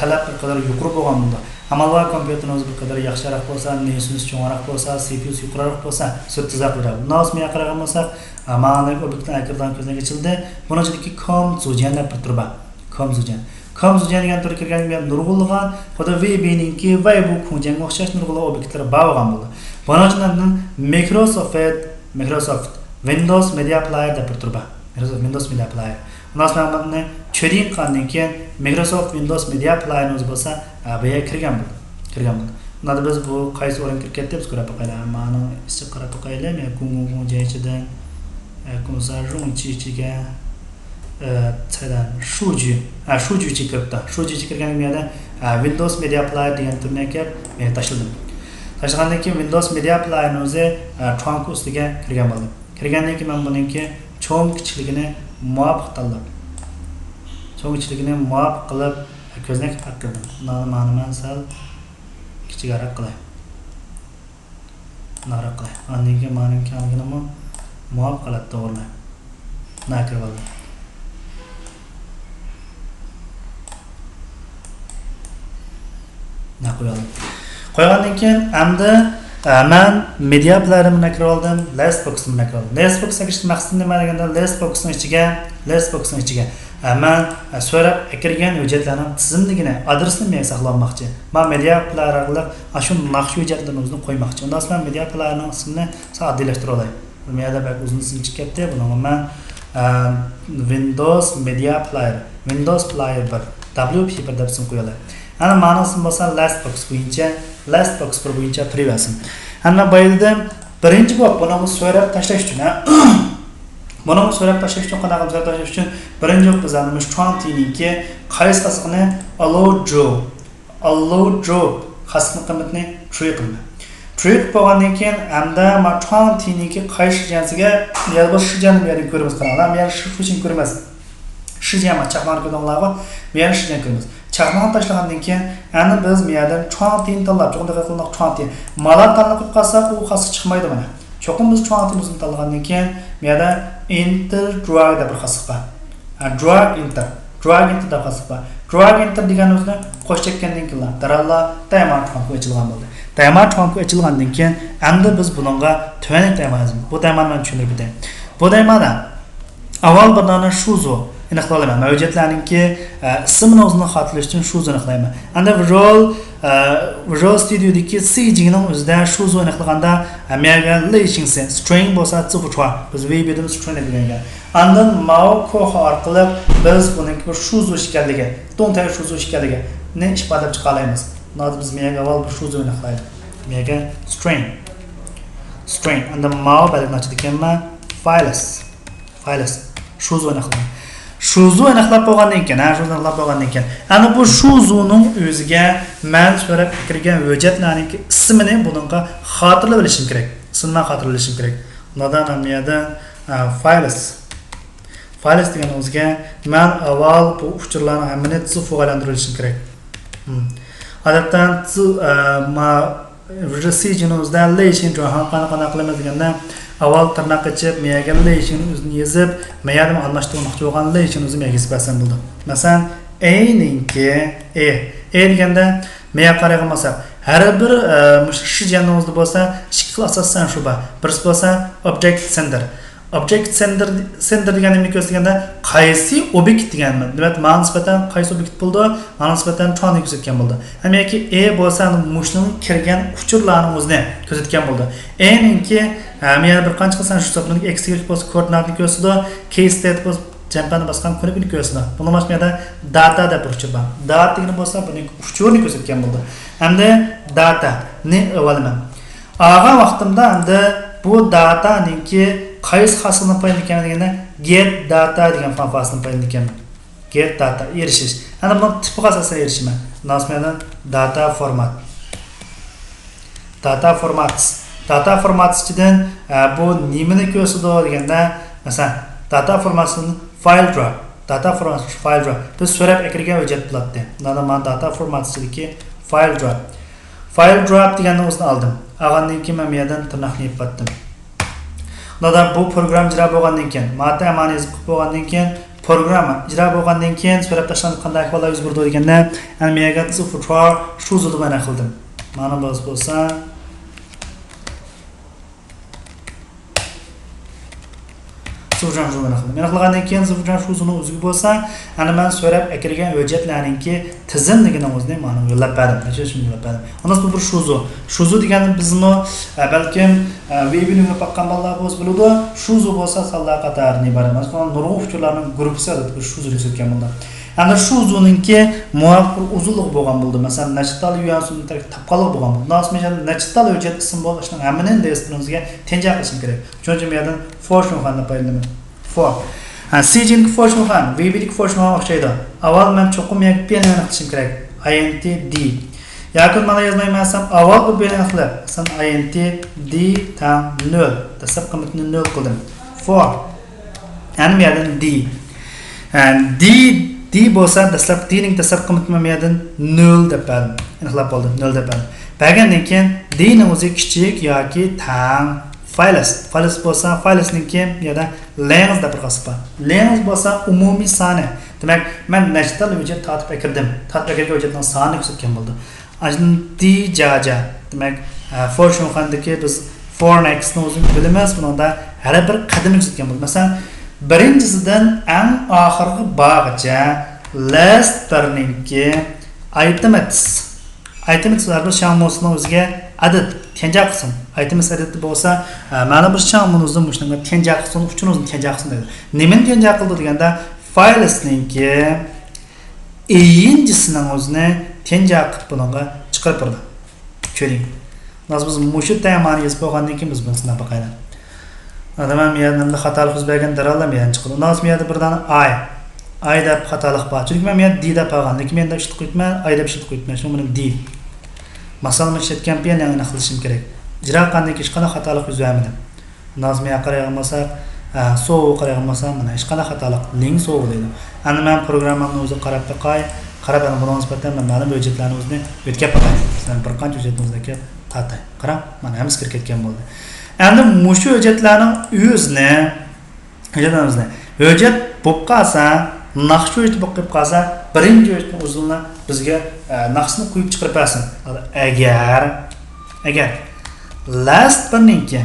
talab bir qadar yuqori bo'lgan bo'ldi. Amalda kompyuterni o'zi bir qadar yaxshiroq bo'lsa, nesimiz cho'ngroq bo'lsa, CPU yuqoriroq bo'lsa, sut tezroq yuradi. Nosmiga qaragan bo'lsak, ma'lum obyektni akrdan ko'zdan kechildi. Buning ichidagi com zujan deb bir turba. Com zujan degan tur kirgan nurg'ulg'an, xudo VB-ninki va bu kunjanga o'xshash nurg'ulg'an obyektlar bog'lan bo'ldi. Buning uchun Microsoft Windows Media Player deb bir turba. Windows Media Player. Nasmamni cho'ring qandan keyin Microsoft Windows Media Player o'zi bo'lsa, bu yerga kirgan bo'ldi. Unda biz bu qaysi o'rin kirib ketdi deb ko'rib qo'yaylik. Ma'no issiq qarab qo'yaylik. Men kunjidan ichiga shuju kiribdi. Shuju kirgan yerda Windows Media Player degan turni kelib men tashladim. Tashlagandan keyin Windows Media Player o'zi trunk ustiga kirgan bo'ldi. Kirgandan keyin men buningki cho'ng kichikligini muvofiq tanlab. Cho'ng kichikligini muvofiq qilib ko'znak taqdim. Ma'noman sal kichikroq qilay. Nariq qilay. Andan keyin ma'lum kamligini muvofiq qilib to'g'rilay. Nakir bo'ldi. Qo'ygandan keyin endi men media player'imni kirib oldim, Lastbox'imni kirib oldim. Lastbox'ga kirish maqsadim nima deganda Lastbox'ning ichiga men so'rab kirgan hujjatlarning tizimligini, adresini men saqlamoqchi. Men media player orqali shu naqsh hujjatlarni o'zini qo'ymoqchi. Undan so'ng media player'ning ismini oddiylashtirib olay. Bu yerda bak uzun ism chiqib ketdi. Buni men Windows Media Player, Windows Player 1, WP1 deb ism qo'yalay. Ana ma'nosi bo'lsa Lastbox bo'yicha privasim. Ana bayilda birinchi bo'lib buni so'rab tashlash uchun, qanaqa qilib tashlash uchun birinchi bo'lib biz ana shu Trontiniki qaysi qasqini allow job xasni qiymatini tree qildi. Tree bo'lgandan keyin hamda ma Trontiniki qaysi jansiga yalbosh shu janni berib ko'ramiz qanaqa. Men shu uchun ko'rmas. Shu jama chaqnar ko'donlarga men shu jan ko'ramiz. Chaqnoq tashlagandan keyin ana biz bu yerdan Trontin tanlab, cho'qinda qilmoq Trontin. Malat tanlab qo'yib qolsak, u xasga chiqmaydi mana. Cho'qin biz Trontinimizni tanlagandan keyin bu yerda enter drag deb bir xasqa bor. Drag enter deb xasqa bor. Drag enter degan o'zni qo'shib chekkandan keyin daralla timer Tronku ochilgan bo'ldi. Timer Tronku ochilgandan keyin endi biz buningga tuvanik timerimiz. Bu timerni men tushuntirib beraman. Bu timerda avval bir dona shuzo aniqlayman. Mavjudlarningki ismini o'zini xotirlash uchun shu zoni aniqlayman. Endi Visual Studiodagi CG ning o'zida shu zoni aniqlaganda menga relation string bo'lsa cifr. Biz VB-dan string degan. Andan mao koh orqali biz buning shu zo ekanligi, to'ntay shu zo ekanligi ne ifodalab chiqa olamiz. Hozir biz menga avval bu shu zoni aniqlaydi. Menga string. Andan mao belgilanishi ekanman files. Shu zoni aniqlaydi. Shuzu aniqlab bo'lgandan keyin, ana bu shuzuning o'ziga men so'rab kirgan hujjatlarning ismini buningga xotirlab olishim kerak. Undan men yerda files degan o'ziga men avval bu uchurlarni hammani cifrlantirishim kerak. Odatdan Visual relation qanaqa qilamiz deganda avval tirnoq ichib, menga relation o'zini yozib, menga almashtirmoqchi bo'lgan relation o'zim yozib bersam bo'ldi. Masalan, A ninki deganda menga qaragan bo'lsa, Her bir şu canımızda bo'lsa ikki xil asosan shu bor. Birisi bo'lsa object sender. Object sender deganimni ko'rsatganda qaysi obyekt deganmi? Demak, ma'no nisbatan qaysi obyekt bo'ldi? Ma'no nisbatan tonni ko'rsatgan bo'ldi. Ham yoki bo'lsa mushning kirgan uchurlarning o'zini ko'rsatgan bo'ldi. Ninki yana bir qancha qilsan shu hisobni x y bo'lsa koordinatni ko'rsatdi, case state bo'lsa jampani bosgan kunini ko'rsatdi. Bundan boshqa data deb uchur bor. Data degani bo'lsa buning uchurni ko'rsatgan bo'ldi. Hamda data ni avvalman. Ag'a vaqtimda endi bu data ninki qaysi xasilni paydo ekanligini get data degan funksiyasini paydo ekan. Get data erishish. Ana buni tipiga asosan erishima. Nasmadan data format. Data formats ichidan bu nimani ko'rsatdi deganda, masalan, data formatsini file drop. Data format file drop. Biz so'rab ekirgan hujjat bo'ladi. Mana men data formatsidagi file drop. File drop deganni o'zini oldim. Ag'andan keyin men yerdan tirnoqni yopatdim. Bundan bu program ijro bo'lgandan keyin, mata amani yozib bo'lgandan keyin, program ijro bo'lgandan keyin so'rab tashlanib qanday ahvollar yuz berdi deganda, men yerga shu zulm mana qildim. Mana bo'lsa Suvjan şunu qildim. Men qilgandan keyin suvjan shuzini o'ziga bo'lsa, ana men so'rab akirgan hujjatlarningki tizimligini o'zini ma'lum yo'llab berdim. Necha shuni yo'llab berdim. Ondan bu bir shuzu degani bizmi balkim webini yo'qotgan bolalar bo'lsa biladi. Shuzu bo'lsa sallar qatorni iborat. Nurg'un uchurlarning gruppasi bu shuzu ko'rsatgan bo'ldi. Ana shuzuninki muvaffaq uzunlik bo'lgan bo'ldi. Masalan, nachital yuyansuni tapqaloq bo'lgan bo'ldi. Nasmijan nachital hujjat ism bo'lishning hammaning destinimizga tenja qilishim kerak. Chunki men yerdan for shunqanday paydalanman. For. Sijin for shunqan, VB'lik for shunqan o'xshaydi. Avval men cho'qim yak belani qilishim kerak. int d. Yoki mana yozmaymasam, avval bu belani qilib, masalan int d tam 0. Dastlab qiymatni 0 qildim. For. Yani men yerdan d. D bo'lsa dastlab d ning dastlab qiymatini men yerdan 0 deb berdim. Aniqlab bo'ldi, 0 deb berdim. Bergandan keyin d ning o'zi kichik yoki tang files bo'lsa filesningki yoda length deb qasib bor. Length bo'lsa umumiy soni. Demak, men nechtal hujjat tatib ekirdim. Tatib ekirgan hujjatning sonini ko'rsatgan bo'ldi. Ajin d jaja. Demak, for shunqandagi biz for next ni o'zimiz bilamiz. Bunda har bir qadam ko'rsatgan bo'ldi. Masalan, birinchisidan eng oxirgi bog'icha last birninki items var bir şamosning o'ziga adad tenja qilsin. Items adadi bo'lsa, mana bir shamonimizning mushunga tenja qilsin, uchun o'zini tenja qilsin dedi. Nimani tenja qildi deganda filesningki iyinchisining o'zini tenja qilib bunga chiqarib turdi. Ko'ring. Biz mushu tayamani yozib qo'ygandan keyin biz buni sinab boqaylik. Adamam yerda xatolik yuz bergan daralam yerdan chiqdi. Undan so'ng yerda birdan I deb xatolik bor. Chunki men d deb qolgan, lekin menda ishit qo'yibman, I deb ishit qo'yibman. Shu mening d. Masalan, men ishlatgan pen yana qilishim kerak. Ijro qilgandan keyin hech qanday xatolik yuz bermadi. Undan so'ng men qarayolmasa, so'v qarayolmasa, mana hech qanday xatolik ling so'v deydi. Endi men programmamni o'zi qarab boqay, qarab ana buni nisbatan men ma'lum hujjatlarni o'zini o'tkazib boqay. Sizlar bir qancha hujjatimizdagi tatay. Qarang, mana hammasi kirib ketgan bo'ldi. Endi mushu hujjatlarning o'zini hujjat bo'lib qolsa, naqshni o'tib bo'lib qolsa, birinchi hujjatning o'zini bizga naqshni qo'yib chiqarib bersin. Agar last birninki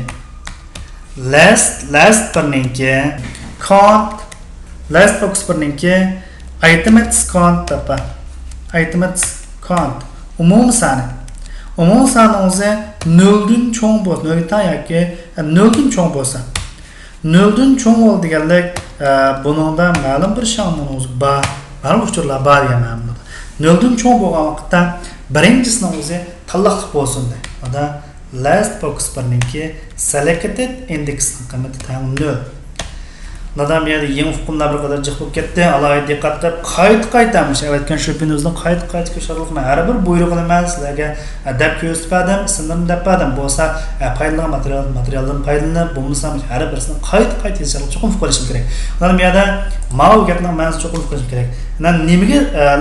count last box birninki items count umum soni o'zi 0 dan cho'ng bo'lsa, 0 yoki 0 dan cho'ng bo'lsa, 0 dan cho'ng bo'lganlik buningda ma'lum bir shamonimiz bor, ma'lum uchurlar bor degan ma'noda. 0 dan cho'ng bo'lgan vaqtda birinchisini o'zi tanlaqlik bo'lsin deydi. Unda last box birninki selected indexning qiymati tam 0. Nadam yerda yangi hukmlar bir qadar jiq bo'lib ketdi. Alohida diqqat qilib qaytamiz. Aytgan shu pinimizni qayt ko'rsatishni har bir buyrug'ini men sizlarga adab ko'rsatdim, ismlarini debdim. Bo'lsa paydalan materialdan paydalanib, bo'lmasa har birisini qayt yozishni cho'qim qilishim kerak. Nadam yerda ma'lum gapni men cho'qim qilishim kerak. Nimaga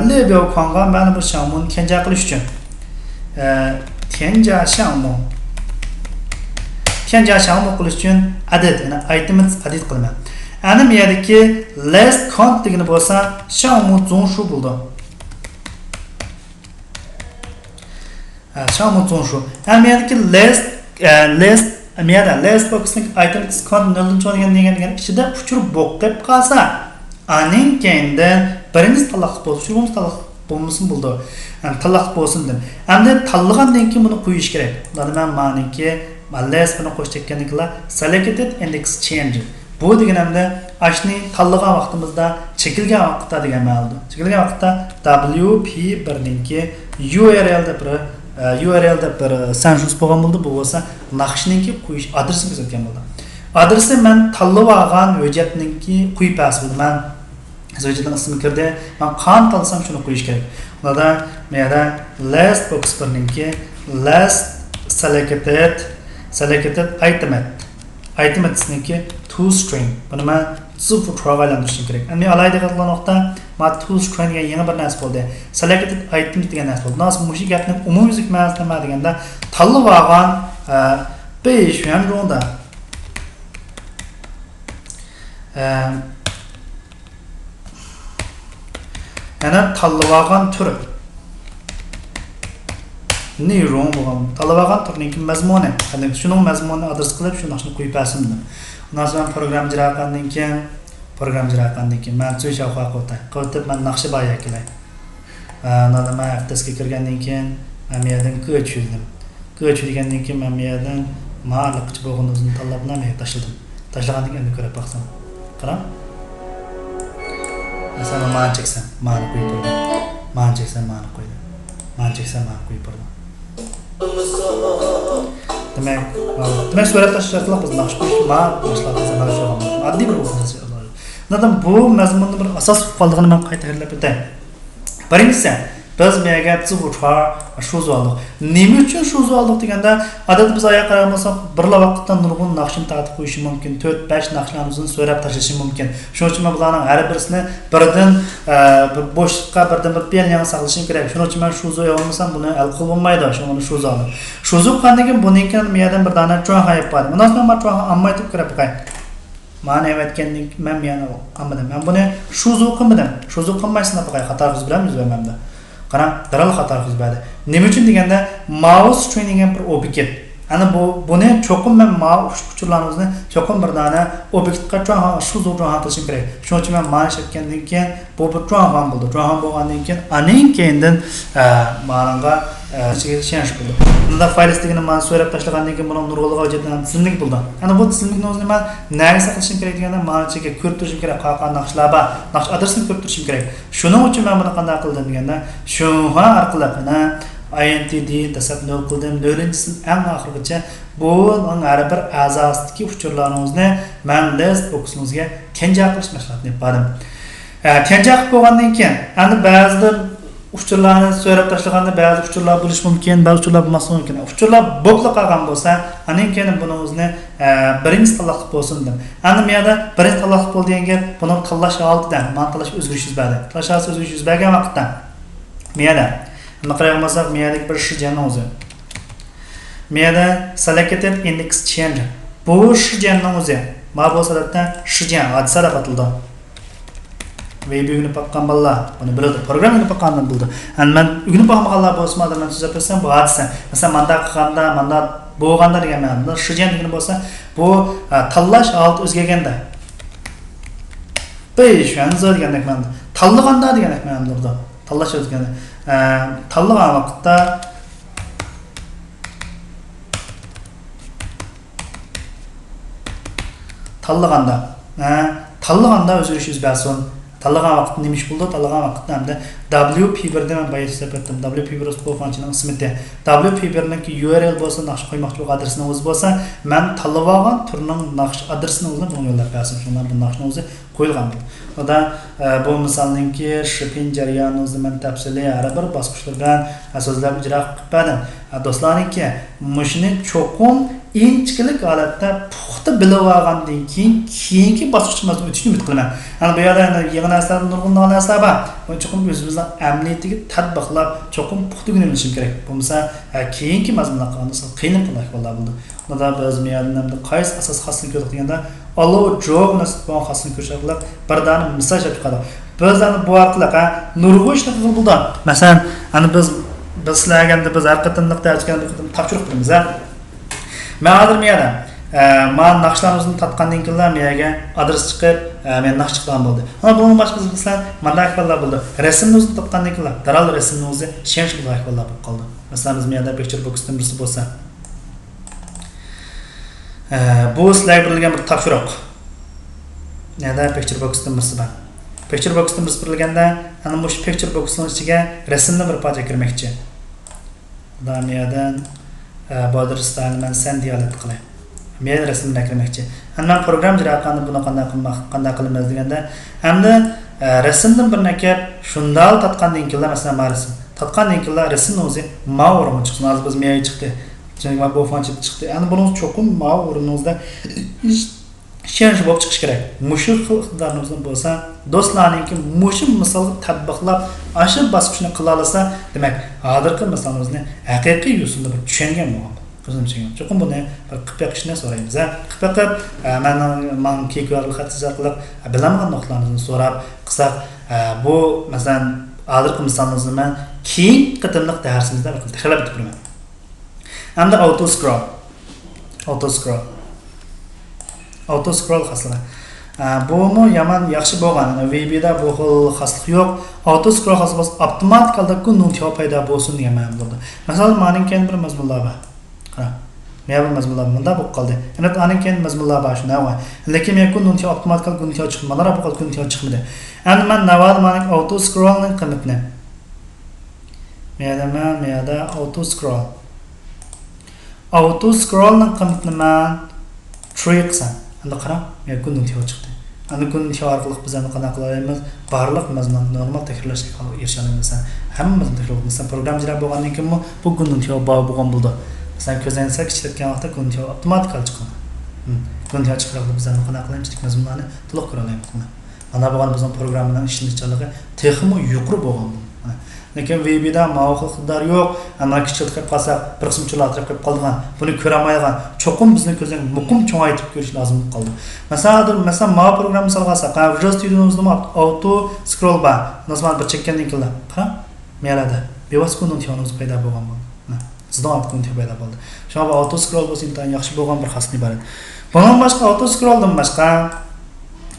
lebe qongan mana bir shamon tenja qilish uchun tenja shamon qilish uchun adad, ya'ni items adad qilaman. Ana bu yerdagi last count degani bo'lsa, shamon zo'n shu bo'ldi. Şamutun şu. Hem yani ki last box'ning item discount 0 degan ichida uçurup boqib qalsa, aning keyin birinci talaq bo'lsa, shu talaq bo'lmasin bo'ldi. Yani talaq bo'lsin deb. Endi tanlagandan keyin buni qo'yish kerak. Ularni men ma'niki last buni qo'shib ketganliklar selected and exchange. Bu deganimda ashni tanlagan vaqtimizda chekilgan vaqtda degan ma'noda. Chekilgan vaqtda WP1 URL deb bir sanjus bo'lgan bo'ldi. Bu bo'lsa naqshningki qo'yish adresi ko'rsatgan bo'ldi. Adresi men tanlab olgan hujjatningki qo'yib berdim. Men hujjatning ismi kirdi. Men qan tanlasam shuni qo'yish kerak. Bunda menda last box birninki last selected itematniki to string. Buni men super providerlashtirishim kerak. Endi alayda qilgan vaqtda men to string degan yangi bir narsa bo'ldi. Selected item degan narsa bo'ldi. Nasib mushi gapning umumyuzlik ma'nosida nima deganda tanlab olgan 5 yuan ronda yana tanlab olgan turi neyron bo'lgan. Tanlab olgan turning mazmuni. Ya'ni shuning mazmunini adres qilib shu narsani qo'yib bersinmi. Undan so'ng program ijro qilgandan keyin men shu shavqa qo'yib men naqsha boya kelay. Nada men appdesga kirgandan keyin men yerdan ko'chirdim. Ko'chirgandan keyin men yerdan ma'lumotchi bo'lgan o'zini tanlab nima tashladim. Tashlagandan keyin ko'rib baqsam. Qarang. Mesela ma'ni cheksam, ma'ni qo'yib qo'ydim. Ma'ni cheksam, ma'ni qo'ydim. Ma'ni cheksam, ma'ni qo'yib qo'ydim. Demek surat tashlash orqali biz naqsh qo'yish ma'ni oddiy bir o'quvchi. Neden bu mazmunning bir asos qoldig'ini men qayta ta'kidlab o'tay. Birinchisi, biz menga zuhur shuzu oldik. Nima uchun shuzu oldik deganda, odatda biz oyoq qaramasak, birla vaqtda nurg'un naqshni tatib qo'yishi mumkin, 4-5 naqshlarimizni so'rab tashlashi mumkin. Shuning uchun men bularning har birisini birdan bir bo'shliqqa birdan bir belyan saqlashim kerak. Shuning uchun men shuzu olmasam buni hal qilib bo'lmaydi. Shuni shuzu oldim. Shuzu qandakin buningkin mendan bir dona cho'ng hayib qo'ydim. Undan so'ng men cho'ng ammay deb ko'rib qo'yay. Ma'ni aytgandan men yana qilmadim. Men buni shuzu qilmadim. Shuzu qilmaysan deb qo'yay. Xato qilib bilan yuzlamamda. Qarang, daral xato qilib berdi. Nima uchun deganda mouse string degan bir obyekt. Ana buni cho'qim men mouse uchurlarimizni cho'qim bir dona obyektga shu zo'rni qilishim kerak. Shuning uchun men ma'ni aytgandan keyin bu bir cho'qim bo'ldi. Cho'qim bo'lgandan keyin aning keyindan ma'noga change bo'ldi. Bunda fayl istigini men so'rab tashlagandan keyin buni nurg'ulg'a hujjatdan tizimlik bo'ldi. Ana bu tizimlikni o'zini men nega saqlashim kerak deganda ma'niga ko'rib turishim kerak, qolgan naqshlar bor. Naqsh adresini ko'rib turishim kerak. Shuning uchun men buni qanday qildim deganda, shunga orqali INTD tasab nol qildim. Nol'inchisidan eng oxirigacha bu har bir a'zosidagi uchurlarimizni men list boximizga kenja qilish maslahatini berdim. Kenja qilib bo'lgandan keyin endi ba'zida uchurlarni so'rab tashlaganda ba'zi uchurlar bo'lish mumkin, ba'zi uchurlar bo'lmasligi mumkin. Uchurlar bo'g'liq qolgan bo'lsa, aning keyin buni o'zini birinchi talaq bo'lsin dedim. Endi men yerda birinchi talaq bo'ldi degan gap, buni tanlash oldidan, men tanlash o'zgarish yuz berdi. Tanlash o'zgarish yuz bergan vaqtda men yerda maqrayamasak miyadagi bir shijanning o'zi. Miyada selected index change. Bu shijanning o'zi. Ma bu holatda shijan hodisa deb ataldi. Web'ini paqqan balla, buni biladi. Programmani paqqandan bildi. Endi men ugini paqqanlar bo'lsa, men so'zlab bersam bu hodisa. Masalan, manda qilganda, manda bo'lganda degan ma'noda shijan degani bo'lsa, bu tanlash oldi o'zgarganda. Besh yanzu degandek ma'noda. Tanlaganda degandek ma'noda. Tanlash o'zgarganda. Tanlagan vaqtda tanlaganda o'zgarish yuz bersin. Tanlagan vaqtda nima ish bo'ldi? Tanlagan vaqtda hamda WP1 dan bayt hisob etdim. WP1 bu funksiyaning ismida. WP1ning URL bo'lsa, naqsh qo'ymoqchi bo'lgan adresini o'zi bo'lsa, men tanlab olgan turning naqsh adresini o'zini bunga yo'llab bersin. Shundan bu naqshni o'zi qo'yilgan. Oda bu misolninki shipping jarayonini o'zi men tafsili har bir bosqichlar bilan so'zlab ijro qilib berdim. Do'stlarimki, mushuni cho'qim inchkilik holatda puxta bilib olgandan keyingi bosqichimizga o'tishni umid qilaman. Ana bu yerda yangi narsalar, nurg'un narsalar bor. Buni cho'qim o'zimizning amaliyatiga tatbiqlab, cho'qim puxta o'rganishimiz kerak. Bo'lmasa keyingi mazmunlar qanday qiynab qoladi bo'ldi. Bunda biz miyadamda qaysi asos xasligi yo'q deganda Alloh javob nasib bo'lgan xaslini ko'rsatib, bir dona misol chiqadi. Bizlarni bu orqali nurg'un ishlar qilib bo'ldi. Masalan, ana biz biz sizlarga biz har qatimliq tarjimani bir qatim topshiriq qilamiz. Men hozir miyada men naqshlarimizni tatgandan keyin miyaga adres chiqib, men naqsh chiqqan bo'ldi. Ama bunun boshqa bizlar mana ahvollar bo'ldi. Rasmni o'zini tatgandan keyin daral rasmni o'zi change qilgan ahvollar bo'lib qoldi. Masalan, biz miyada picture box'dan birisi bo'lsa, bu sizlarga berilgan bir topshiriq. Nada picture box'dan birisi bor. Picture box'dan birisi berilganda, ana bu picture box'ning ichiga rasmni bir parcha kirmoqchi. Damiyadan Bodir Stalman sen diyalet qilay. Men rasmni kirmoqchi. Ana program ijroqani buni qanday qilamiz deganda, hamda rasmdan bir nakab shundal tatqandan keyin masalan marism. Tatqandan keyin rasmni o'zi ma o'rni chiqsin. Hozir biz miyaga chiqdi. Chunki bu fonchi chiqdi. Ana buni cho'qim ma o'rnimizda change bo'lib chiqish kerak. Mushu xildarimizdan bo'lsa, do'stlarningki mushu misolga tatbiqlab, ashu bosqichni qila olsa, demak, hozirgi misolimizni haqiqiy yo'sinda bir tushungan bo'ladi. Qizimcha. Cho'qim buni bir qilib beqishni so'raymiz. Qilib beqib, men keyingi xatsizlar qilib, bilamagan nuqtalarimizni so'rab, qilsak, bu masalan, hozirgi misolimizni men keyin qatimliq darsimizda bir takrorlab o'tib beraman. Hamda auto scroll xasligi. Bu mu yaman yaxshi bo'lgan. Webida bu xil xaslik yo'q. Auto scroll xasligi avtomatik holda kununtiyo paydo bo'lsin degan ma'no bo'ldi. Masalan, mening keyin bir mazmunlar bor. Qara. Men bir mazmunlar bunda bo'lib qoldi. Endi mening keyin mazmunlar bor shuna va. Lekin men kununtiyo avtomatik kununtiyo chiqmadi. Mana bu kununtiyo chiqmadi. Endi men navbat mening auto scrollning qiymətini. Meyada auto scroll. Auto scrollning qiymətini men 3 qilsam. Endi qara, men kununtiyo chiqdi. Endi kununtiyo orqali biz endi qanday qilamiz? Barliq mazmunni normal takrorlashga erisha olamiz. Hammamiz takrorlaymiz. Program ijro bo'lgandan keyin bu kununtiyo bo'lgan bo'ldi. Sen ko'zlansa kichiklatgan vaqtda kununtiyo avtomatik chiqadi. Kununtiyo chiqarib biz endi qanday qilamiz? Mazmunlarni to'liq ko'ra olamiz. Mana bo'lgan bizning programmaning ishlanishchanligi texmi yuqori bo'lgan. Lekin webida ma'lumotlar yo'q, ana kichiklatib qolsa, bir qism cho'ltirib qo'yib qolgan, buni ko'ra olmaydigan, cho'qim bizni ko'zdan muqim cho'ngaytib ko'rish lozim qoldi. Masalan, ma program misolga olsak, Visual Studio'mizda auto scroll bor. Nazman bir chekkandan keyin, qara, meyalada. Bevosita kununtiyomiz paydo bo'lgan bo'ldi. Sizdan kununtiyo paydo bo'ldi. Shuna bu auto scroll bo'lsa imkon yaxshi bo'lgan bir xasni bor. Bundan boshqa auto scrolldan boshqa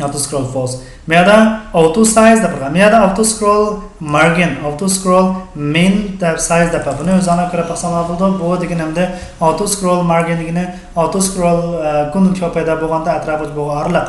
auto scroll false. Meyada auto size da program. Meyada auto scroll margin, auto scroll min deb size da buni o'zana ko'ra pasana bo'ldi. Bu deganimda auto scroll margin degani auto scroll kununtiyo paydo bo'lganda atrofida bo'lgan orliq.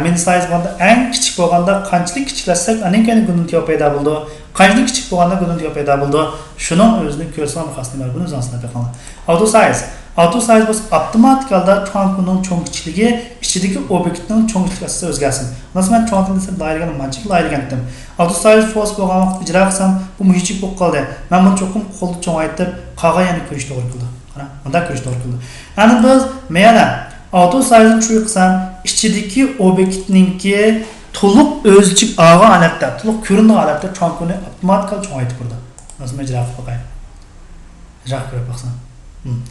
Min size bo'lganda eng kichik bo'lganda qanchalik kichiklasak, aning keyin kununtiyo paydo bo'ldi. Qanchalik kichik bo'lganda kununtiyo paydo bo'ldi. Shuning o'zini ko'rsam xasni bor. Buni o'zana qilamiz. Auto size bo'lsa avtomatik holda cho'nqining cho'ngichligi ichidagi obyektning cho'ngchiligini o'zgarsin. Masalan, cho'nqini desa layligani manchik layligandim. Auto size false bo'lgan vaqtda ijro qilsam, bu muhitchik bo'lib qoldi. Men buni cho'qim qo'lda cho'ngaytirib, qog'oz yana ko'rish to'g'ri keldi. Qara, bunda ko'rish to'g'ri keldi. Ana biz meyana auto size ni qilsam, ichidagi obyektningki to'liq o'lchik olgan holatda, to'liq ko'ringan holatda cho'nqini avtomatik cho'ngaytirib turdi. Masalan, ijro qilib qo'yay. Ijro qilib qo'ysam.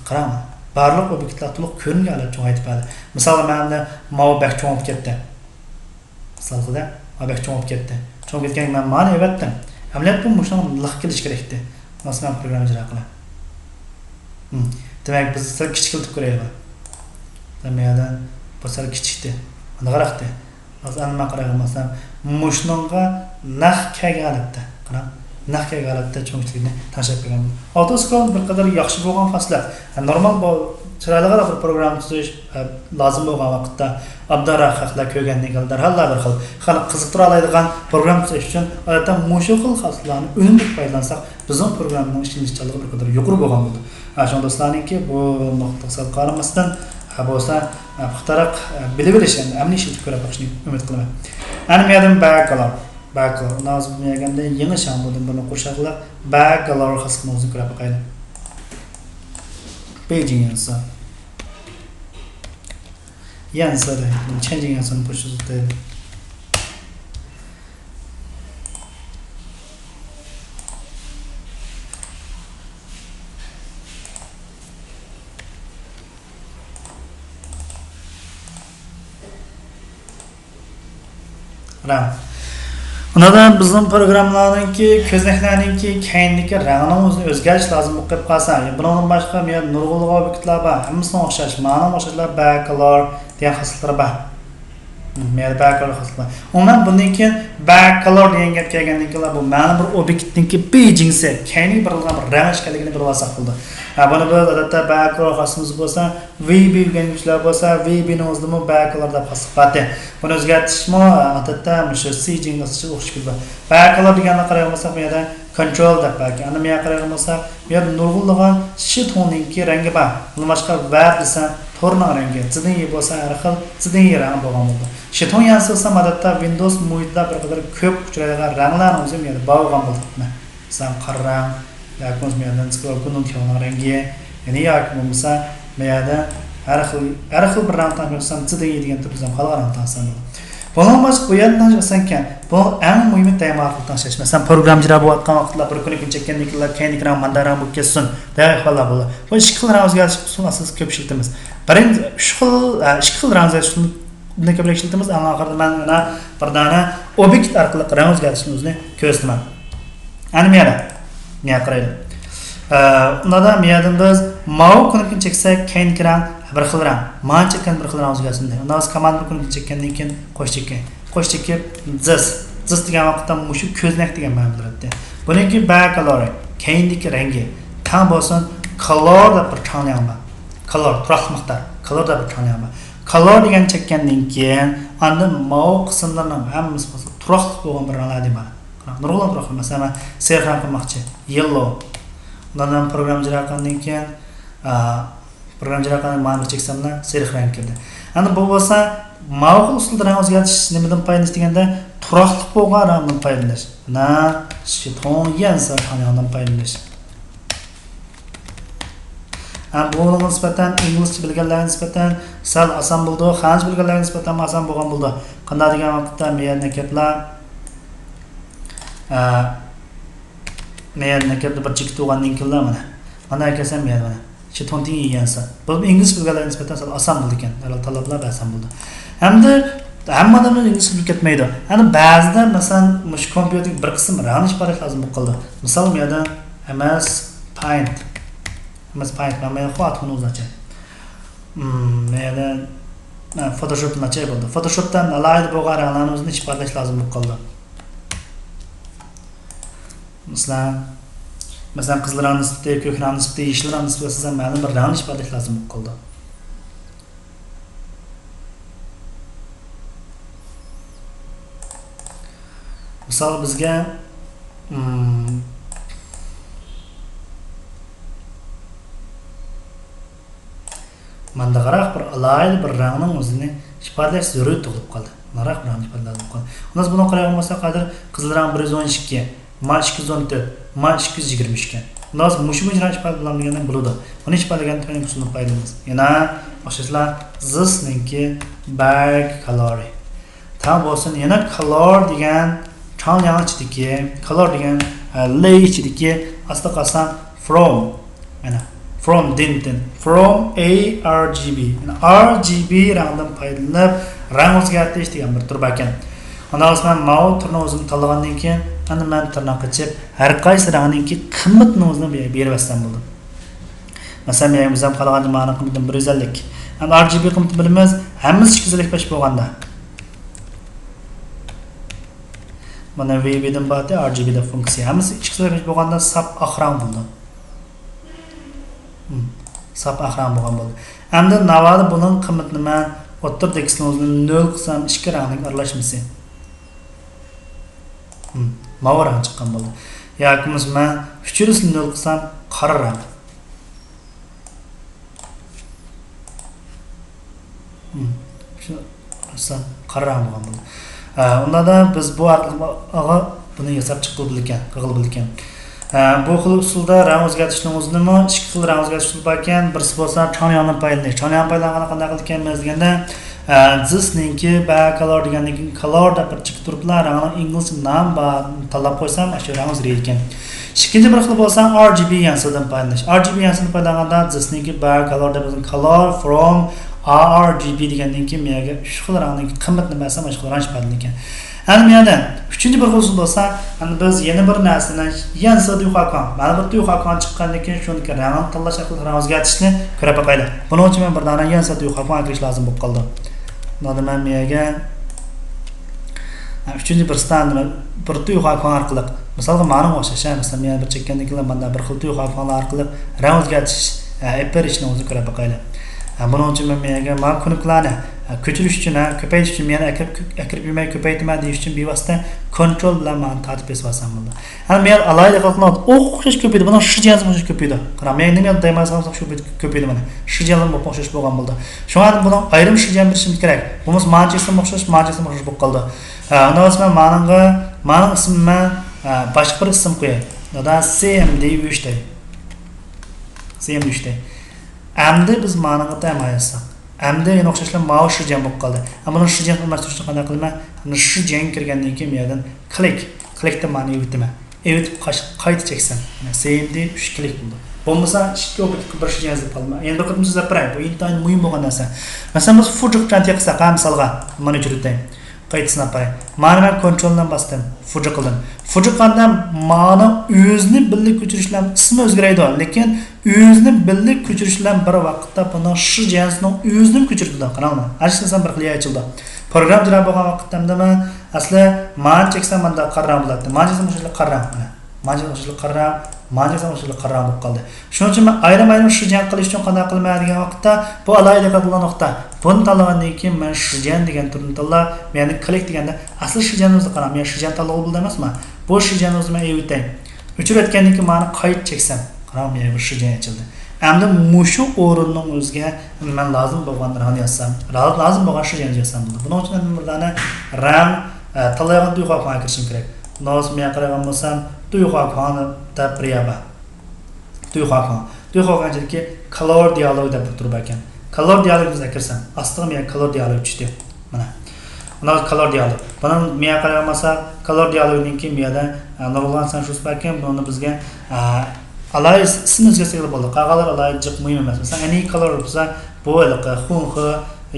Qarang. Barliq obyektlar to'liq ko'ringan holatda cho'ngaytirib berdi. Masalan, menda mavbak cho'ngib ketdi. Misolda, mavbak cho'ngib ketdi. Cho'ngib ketgan men ma'ni evatdim. Amaliyot bu mushuni liq qilish kerak edi. Masalan, program ijro qilay. Demak, biz sal kichikiltib ko'raylik. Demakdan bu sal kichikdi. Mana qaraqdi. Masalan, nima qarayapman? Mushnonga naq kelgan holatda. Qarang. Naqqa holatda cho'ngchilikni tashlab qo'ygan. Auto scroll bir qadar yaxshi bo'lgan xaslat. Normal bu chiroyli bir program tuzish lozim bo'lgan vaqtda abdara haqlar ko'rgandan keyin darhol bir xil xalq qiziqtira oladigan program tuzish uchun odatda mushu xil xaslatlarni unumli foydalansak, bizning programning ishlanishchanligi bir qadar yuqori bo'lgan bo'ldi. Shunda do'stlarningki bu nuqtaga qaramasdan bo'lsa puxtaroq bilib olish, amni ishlatib ko'ra bo'lishni umid qilaman. Ana men yerdan Backlog. Nazım yeganda yangi sham bo'ldim buni qo'shaqlab backlog xasqini o'zini ko'rib qo'yaylik. Paging answer. Answer. Changing answer pushes it there. Unadan bizning programmalarningki ko'znaklarningki keyindagi rangning o'zini o'zgarish lozim bo'lib qolsa, bundan boshqa men nurg'unlik obyektlar bor, hammasini o'xshash, ma'no o'xshashlar backcolor degan xislatlar bor. Men backcolor xislatlar. Umuman bundan keyin backcolor degan gap kelgandan keyin bu ma'lum bir obyektningki bejingsi, keyingi bir rang ishkanligini bilib olsak bo'ldi. Buni biz odatda backcolor xaslimiz bo'lsa, VB degan kuchlar bo'lsa, VB ning o'zida backcolor deb hisoblanadi. Buni o'zgartirishmi odatda shu staging o'xshaydi. Backcolor deganni qaragan bo'lsak, bu yerda control deb balki. Ana men qaragan bo'lsak, bu yerda nurg'unlig'an shitoningki rangi bor. Buni boshqa var desa, torning rangi, zidingi bo'lsa, har xil zidingi rang bo'lgan bo'ldi. Shiton yansılsa odatda Windows muhitida bir qadar ko'p uchraydigan ranglarning o'zi yerda bo'lgan bo'ldi. Masalan, qora rang yakımız meyadan scroll kunun tiyonun rengi yani yakımımızsa meyada her xil bir rang tanıyorsan zıdayı diyen tüpüzden kalga rang tanısan olur. Bunun başka bu yerden çıksanken bu en mühim temalardan seçme. Sen programcılar bu atkan vaxtlar bir gün çeken dikler kendi rang manda rang bu kessin. Değerli xallar bu. Bu iki xil rang özgərişi asıl köpüşültümüz. Birinci iki xil rang özgərişi ne köpüşültümüz ama axırda ben bir tane obyekt arqılı rang özgərişini özünü köstüməm. Yani meyada ne qaraydi. Unda meyadan biz mau kunun çeksek keyin kiran bir xil rang, man çekkan bir xil rang o'zgarsin. Unda biz komand bir kunun çekkandan keyin qo'sh chekib zis degan vaqtda mushu ko'znak degan ma'no beradi. Buniki backcolor, keyindagi rangi tan bo'lsin, color deb bir changlayam bor. Color turaq miqdor, color deb bir changlayam bor. Color degan chekkandan keyin anda mau qismlarning hammasi turaq bo'lgan bir ranglar deb bor. Nurg'un turaq masalan, sariq rang qilmoqchi, yellow. Bundan programcılar qandan keyin programcılar qanday ma'no cheksamlar sariq rang kirdi. Ana bu bo'lsa ma'qul usulda rang o'zgartirish nimadan foydalanish deganda turaqli bo'lgan rangdan foydalanish. Na shiton yansa rangdan foydalanish. Bunga nisbatan inglizcha bilganlarga nisbatan sal oson bo'ldi, xanj bilganlarga nisbatan oson bo'lgan bo'ldi. Qanday degan vaqtda meyani gaplar men nakabda bir chekib turgandan keyin mana. Mana akasam men mana. Shitonting yegansa. Bu ingliz bilganlarga nisbatan oson bo'ldi ekan. Talablar oson bo'ldi. Hamda hamma odamlar ingliz bilib ketmaydi. Ana ba'zida masalan mush kompyuter bir qism rang ishbarish lozim bo'lib qoldi. Misol bu yerda MS Paint mana xotini o'zacha. Men Photoshop nachay bo'ldi. Photoshopdan alayda bo'lgan ranglarni o'zini ishbarish lozim bo'lib qoldi. Mesela qizil rang nisbati, ko'k rang nisbati, yeshil rang nisbati sizga ma'lum bir rang ifodalash lozim bo'lib qoldi. Misol bizga manda qaraq bir alayda bir rangning o'zini ifodalash zarur tug'ilib qoldi. Naraq rang ifodalab qoldi. Unda buni qaragan bo'lsak, qadar qizil rang 112, ma 214, ma 220 ekan. Naz mushu rang ifodalanganda bo'ladi. Buni ifodalagan to'yning usulini foydalaniz. Yana o'shalar zisninki backcolor. Tam bo'lsin, yana color degan chang yang ichidagi, color degan lay ichidagi asli qasam from mana from dintin from ARGB. Yani RGB rangdan foydalanib rang o'zgartirish degan bir tur bor ekan. Ana men mau turni o'zim tanlagandan keyin ana men tirnoq qilib har qaysi rangninki qimmatini o'zini berib olsam bo'ldi. Masalan, men o'zim qolgan ma'no qimmatim 150. Ana RGB qimmati bilamiz, hammasi 255 bo'lganda. Mana VB dan ba'di RGB da funksiya. Hammasi 255 bo'lganda sap oq rang bo'ldi. Sap oq rang bo'lgan bo'ldi. Endi navada buning qimmatini men o'ttirdagi o'zini 0 qilsam 2 rangning aralashmasi. Mavi rang chiqqan bo'ldi. Yakimiz men 300 0 qilsam qora rang. Shu qilsam qora rang bo'lgan bo'ldi. Unda da biz bu orqali buni yasab chiqib bilgan, qilib bilgan. Bu xil usulda rang o'zgartirishning o'zini ikki xil rang o'zgartirish bor ekan. Birisi bo'lsa changyanni paylanirish. Changyan paylanganini qanday qilganmiz deganda, zisninki backcolor degandan keyin color deb bir chiqib turiblar, rangning ingliz nom bor tanlab qo'ysam, shu rang o'zgaradi ekan. Ikkinchi bir xil bo'lsa RGB yansidan paylanish. RGB yansidan paylanganda zisninki backcolor deb yozilgan color from RGB degandan keyin menga 3 xil rangning qimmat nimasi mana shu rang chiqadi ekan. Endi menda 3-chi bir xil bo'lsa, endi biz yana bir narsani yansa duqaqon. Mana bu duqaqon chiqqandan keyin shuniki rang tanlash orqali rang o'zgartirishni ko'rib boqaylik. Buning uchun men bir dona yansa duqaqon kirish lozim bo'lib qoldi. Bunda men menga 3-chi bir stand bir duqaqon orqali misalga mana o'xshash, masalan men bir chekkandan keyin mana bir xil duqaqonlar orqali rang o'zgartirish operishni o'zi ko'rib boqaylik. Buning uchun men menga ma'lumotlarni ko'chirish uchun, ko'paytirish uchun meni akirib yurmay ko'paytirma deyish uchun bevosita kontrol bilan meni tartib etmasam bo'ldi. Endi men alayda qilgan o'xshash ko'paydi, buni shijaz bo'lish ko'paydi. Qara men nima deymasam shu ko'paydi mana. Shijazim o'xshash bo'lgan bo'ldi. Shunga buni ayrim shijaz berishim kerak. Buni manchasi o'xshash bo'lib qoldi. Undan so'ng meni ismimni boshqa bir ism qo'yay. Dada CMD3 dey. CMD3 dey. Endi biz ma'noga ta'maysak. Endi yana o'xshashlar ma'o shijam bo'lib qoldi. Ammo buni shijam almashtirishni qanday qilaman? Buni shijam kirgandan keyin yerdan klikda ma'no evitaman. Evitib qayta cheksam. Mana CMD 3 klik bo'ldi. Bo'lmasa ikki obyekt bir shijam yozib qolma. Endi bir sizga biray. Bu intayin muhim bo'lgan narsa. Masalan biz fujiqdan teqsak, misolga mana churutay. Qayta sinapay. Mana men kontroldan bosdim. Fujiq qildim. Fujiqanda ma'no o'zni birlik ko'chirishlar ismi o'zgaraydi, lekin o'zni birlik ko'chirishlar bir vaqtda buni shijasining o'zini ko'chirdi. Qaranglar. Ashnasan bir qiliya ochildi. Program jira bo'lgan vaqtda men asli ma'no cheksam menda qarram bo'ladi. Ma'nosini o'sha qarram. Ma'nosini o'sha qarram bo'lib qoldi. Shuning uchun men ayrim shijan qilish uchun qanday qilmaydigan vaqtda bu alayda qilgan nuqta. Buni tanlagandan keyin men shijan degan turni tanlab, ya'ni klik deganda asli shijanni o'zi qaram. Men shijan tanlab bo'ldi emasmi? Bu shijanni o'zim evitay. O'chirayotgandan keyin meni qayt cheksam, qaram men bir shijan ochildi. Endi mushu o'rinning o'ziga men lozim bo'lgan rangni yozsam, lozim bo'lgan shijanni yozsam bo'ldi. Buning uchun men birdan rang tanlagan duqaqon kirishim kerak. Noz men qaragan bo'lsam, duqaqonni deb biriyaba. Duqaqonchiki color dialog deb turib ekan. Color dialogimizga kirsam, aslida men color dialog tushdi. Mana. Buna color dialog. Buni men qaragan bo'lsa, color dialogning keyin menda nurg'on san shu ekan, buni bizga alay ismini o'zgartirib bo'ldi. Qag'alar alay jiq muhim emas. Masalan, any color bo'lsa, bu xunxi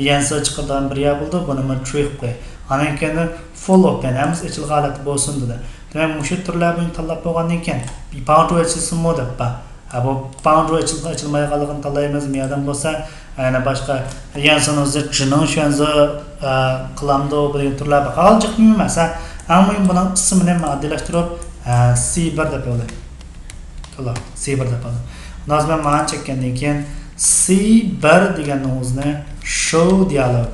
yansa chiqadigan bir ya bo'ldi. Buni men trip qo'y. Anan keyin full open hamiz ichil g'alati bo'lsin dedi. Demak, mushu turlarni tanlab bo'lgandan keyin boundary ochilsin model ba. Bu boundary ochilmay qolganini tanlaymiz. Meyadan bo'lsa, yana boshqa yansani o'zi jining shanza qilamdi degan turlar bor. Hozir muhim emas. Ammo buni ismini modellashtirib C1 deb qo'ydik. To'la C1 deb qo'ydik. Nozman ma'no chekkandan keyin C1 deganning o'zini show dialog.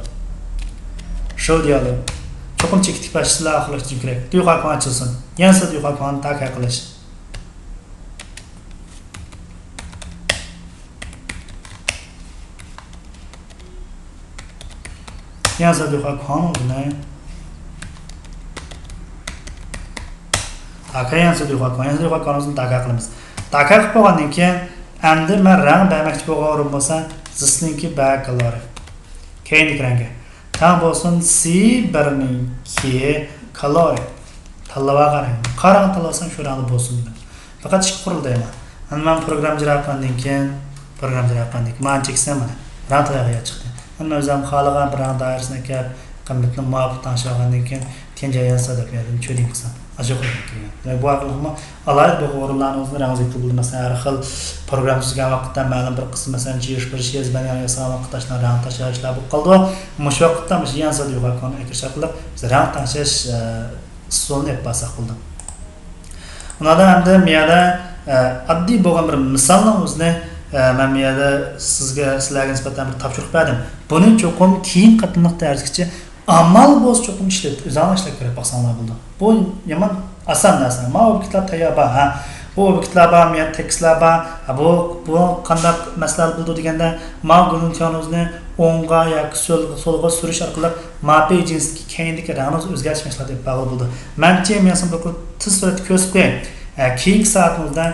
Cho'qim chekitib bashlar qilish kerak. Duqaqon ochilsin. Yansa duqaqonni takay qilish. Yansa duqaqon o'zini yansa duqaqon o'zini takay qilamiz. Takay qilib bo'lgandan keyin endi men rang bermoqchi bo'lgan bo'lsa, zisninki bakalari. Keyingi rangga tam bo'lsin C1'ninki kalori tanlab qarang. Qarang tanlasan shu rangda bo'lsin. Faqat ish qurildi-ma. Endi men program ijroqandan keyin men cheksam mana rang tayyorga chiqdi. Endi o'zim xohlagan bir rang doirasini kelib qimmatni muvofiq tanishgandan keyin tenja yozsa deb berdim, cho'ling qilsam. Ajoyib ekan. Demak, bu aqlni alayda bu o'rinlarni o'zini rang zikr masalan har xil program tuzgan vaqtda ma'lum bir qism masalan bir yozgan yasagan vaqtda rang tashlashlar bo'lib qoldi. Mush vaqtda mush yansa duqaqon kirish qilib biz rang tashlash usulini yapsak bo'ldi. Ulardan endi miyada oddiy bo'lgan bir misolni o'zini men miyada sizlarga nisbatan bir topshiriq berdim. Buni cho'qim keyin qatnaq darsgacha amal bo'z cho'qim o'zinglar kerak bo'lsanlar bo'ldi. Bu yomon oson narsa. Ma obyektlar tayyor bor. Bu obyektlar bor, men tekstlar bor. Bu qanday masalalar bo'ldi deganda, ma gununtiyonizni o'ngga yoki so'lga surish orqali map agency keyindagi rangni o'zgartirishlar deb bog'liq bo'ldi. Mencha men sizga tez suratda ko'rsatib qo'yay. Keyingi soatimizda